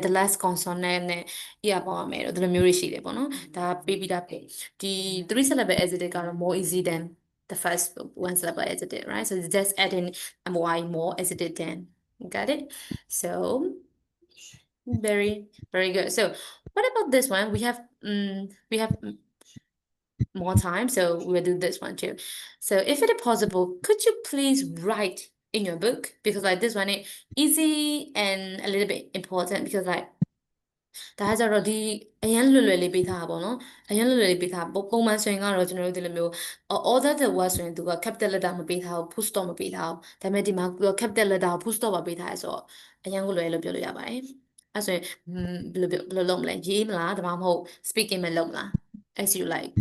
the last consonant နဲ့ er ပေါင်းရမယ်တို့ဒီလိုမျိုးတွေရှိတယ်ပေါ့နော်ဒါပေးပြီးသားပဲဒီ three syllable adjective ကတော့ more easy than the first one syllable adjective right so it's just adding more adjective than got it so very very good so what about this one we have more time so we'll do this one too so if it is possible could you please write in your book because like this one is easy and a little bit important because like ဒါကြတော့ဒီအရန်လွယ်လွယ်လေးပေးထားတာပေါ့နော်အရန်လွယ်လွယ်လေးပေးထားပုံမှန်ဆိုရင်ကတော့ကျွန်တော်တို့ဒီလိုမျိုး order the word ဆိုရင်သူက capital letter မပေးထားဘူး full stop မပေးထားဘူးဒါပေမဲ့ဒီမှာသူက capital letter ကို full stop ပါပေးထားရဲဆိုတော့အရန်ကိုလွယ်လို့ပြောလို့ရပါတယ်အဲ့ဆိုရင်ဘယ်လိုလုပ်မလဲရေးမလားဒါမှမဟုတ် speaking ပဲလုပ်မလား as you like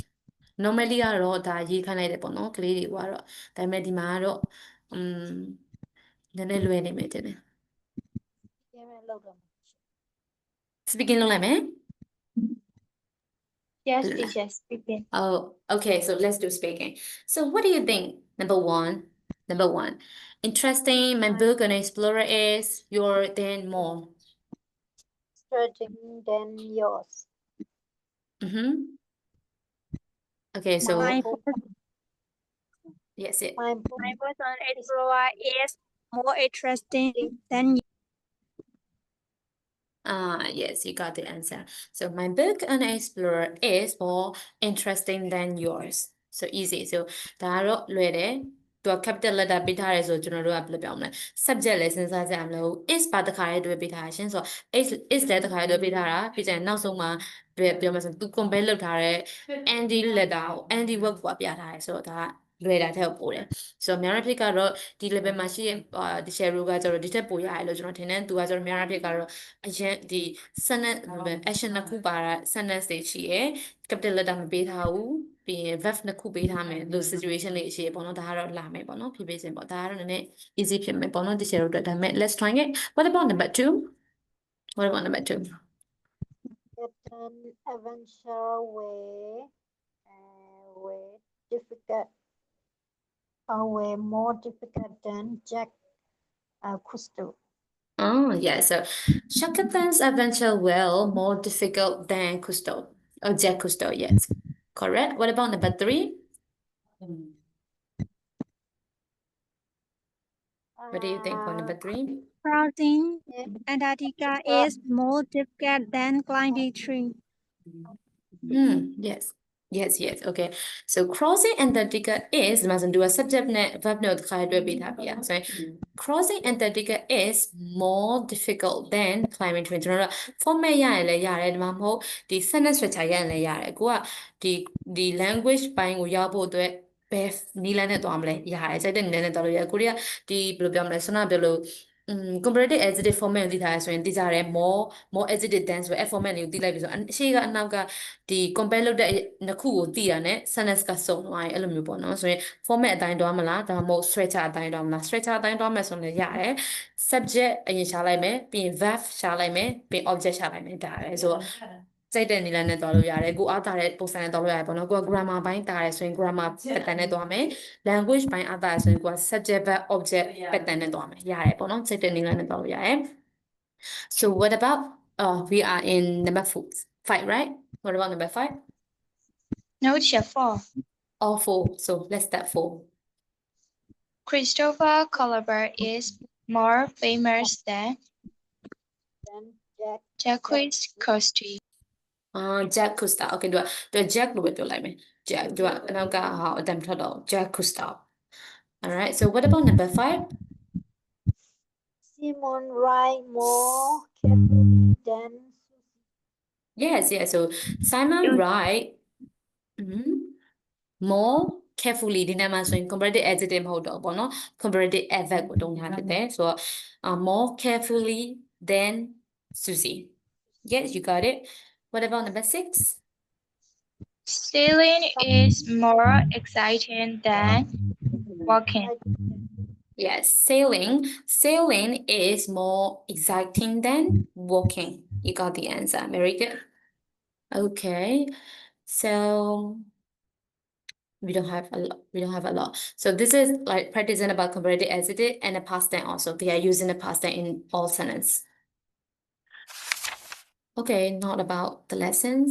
normally ကတော့ဒါရေးခိုင်းလိုက်တယ်ပေါ့နော်ကလေးတွေကတော့ဒါပေမဲ့ဒီမှာကတော့နည်းနည်းလွယ်နေမယ်တဲ့ speaking လုပ်လိုက်မယ် Yes, teacher, speaking. Oh, okay, so let's do speaking. So what do you think? Number one. Interesting, my book on Explorer is your then more. Interesting than yours. Okay, so My yes, it. personal explorer is more interesting than Yes, you got the answer. So my book on explorer is more interesting than yours. So easy. So ဒါကတော့လွယ်တယ် သူက capital letter ပေးထားတယ်ဆိုကျွန်တော်တို့ကဘယ်လိုပြောမလဲ subject လည်းစဉ်းစားကြမလို့ is ပါတစ်ခါလေးတွေ့ပေးထားရှင်ဆိုတော့ is လည်းတစ်ခါလေးတွေ့ပေးထားတာပြီးကြရင်နောက်ဆုံးမှာပြောမှဆိုသူ compare လုပ်ထားတဲ့ andy letter ကို andy word ကိုပြထားတယ်ဆိုတော့ဒါကလွယ်တာထက်ပိုတယ်ဆိုတော့များတစ်ဖြစ်ကတော့ဒီ level မှာရှိတဲ့ဒီ share rule ကကျတော့ဒီထက်ပိုရတယ်လို့ကျွန်တော်ထင်တယ်သူကကျတော့များတစ်ဖြစ်ကတော့အရင်ဒီ sentence action နှစ်ခုပါတာ sentence တွေရှိရယ် capital letter မပေးထားဘူးပြီးရင် verb နှစ်ခုပေးထားမယ်လို့ situation လေးရှိရယ်ပေါ့နော်ဒါကတော့လာမယ်ပေါ့နော်ဖြည်းဖြည်းချင်းပေါ့ဒါကတော့နည်းနည်း easy ဖြစ်မယ်ပေါ့နော်ဒီ share rule အတွက်ဒါပေမဲ့ let's try it what about number 2 what about number 2 Get an adventure way difficult, way more difficult than Jack Cousteau. Oh, yeah. So Shackleton's adventure well more difficult than Cousteau. Oh, Jack Cousteau, yes. Correct. What about number 3? What do you think for number 3? crossing Antarctica is more difficult than climbing tree. Yes. Yes. Okay. So crossing Antarctica is ဒီမှာဆိုသူက subject နဲ့ verb နဲ့တစ်ခါတွဲပေးထားပြီ။ဆိုရင် crossing Antarctica is more difficult than climbing tree ကျွန်တော်တို့ format ရရင်လည်းရတယ်ဒီမှာမဟုတ်ဒီ sentence structure ရရင်လည်းရတယ်။ကိုကဒီ language ဘိုင်းကိုရောက်ဖို့အတွက်ဘယ်နည်းလမ်းနဲ့သွားမလဲရတယ်စိတ်တဲ့နည်းလမ်းနဲ့သွားလို့ရတယ်ကိုရီးယားဒီဘယ်လိုပြောမလဲဆွမ်းနာပြောလို့comparative adjective format ကိုသိထားရဆိုရင်သိကြတယ် more adjective than ဆိုအဲ့ format လေးကိုသိလိုက်ပြီဆိုအရှိကအနောက်ကဒီ compare လုပ်တဲ့နှစ်ခုကိုသိရနဲ့ sentence ကစုံသွားရင်အဲ့လိုမျိုးပေါ့နော်ဆိုရင် format အတိုင်းသွားမလားဒါမှမဟုတ် structure အတိုင်းသွားမလား structure အတိုင်းသွားမယ်ဆိုရင်လည်းရတယ် subject အရင်ရှာလိုက်မယ်ပြီးရင် verb ရှာလိုက်မယ်ပြီးရင် object ရှာလိုက်မယ်ဒါပဲဆိုတော့စိတ်တဲ့နည်းလမ်းနဲ့သွားလို့ရတယ်ကိုအားတာတဲ့ပုံစံနဲ့သွားလို့ရတယ်ပေါ့နော်ကိုက grammar ဘိုင်းတာတယ်ဆိုရင် grammar pattern နဲ့သွားမယ် language ဘိုင်းအားတာတယ်ဆိုရင်ကိုက subject verb object pattern နဲ့သွားမယ်ရတယ်ပေါ့နော်စိတ်တဲ့နည်းလမ်းနဲ့သွားလို့ရတယ် so what about we are in number 5 right what about number 5 No, teacher, 4. all 4 so let's start 4 Christopher Columbus is more famous than Jacques Cousteau. Jack Cousteau okay သူက Jack လို့ပဲပြောလိုက်မယ် Jack သူကအနောက်ကဟာအတန်ထွက်တော့ Jack Cousteau all right so what about number 5 Simon write more carefully than yes so Simon Wright more carefully ဒီနေ့မှာဆိုရင် comparative adjective မဟုတ်တော့ဘောနော် comparative adverb ကိုတုံးထားဖြစ်တယ်ဆိုတော့ more carefully than Susie yes you got it what about number 6 Sailing is more exciting than walking. yes sailing is more exciting than walking you got the answer very good okay so we don't have a lot so this is like practicing about comparative adjective and the past tense also they are using the past tense in all sentence okay not about the lessons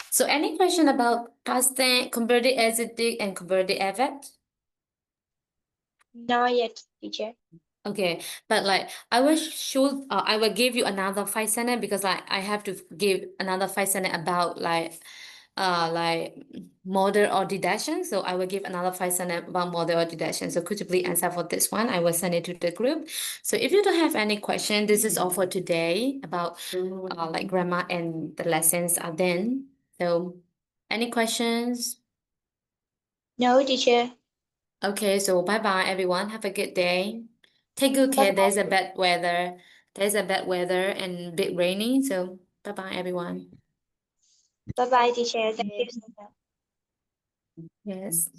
so any question about past tense comparative adjective and comparative adverb Not yet, teacher. okay but like I will give you another 5 sentence because I have to give another 5 sentence about like model or deduction so I will give another 5 sentence about model or deduction so could you please answer for this one I will send it to the group so if you don't have any question this is all for today about like grammar and the lessons are done so any questions No, teacher. okay so bye bye everyone have a good day take good care there's a bad weather and a bit rainy so bye bye everyone Bye-bye, teacher. Thank you so much. yes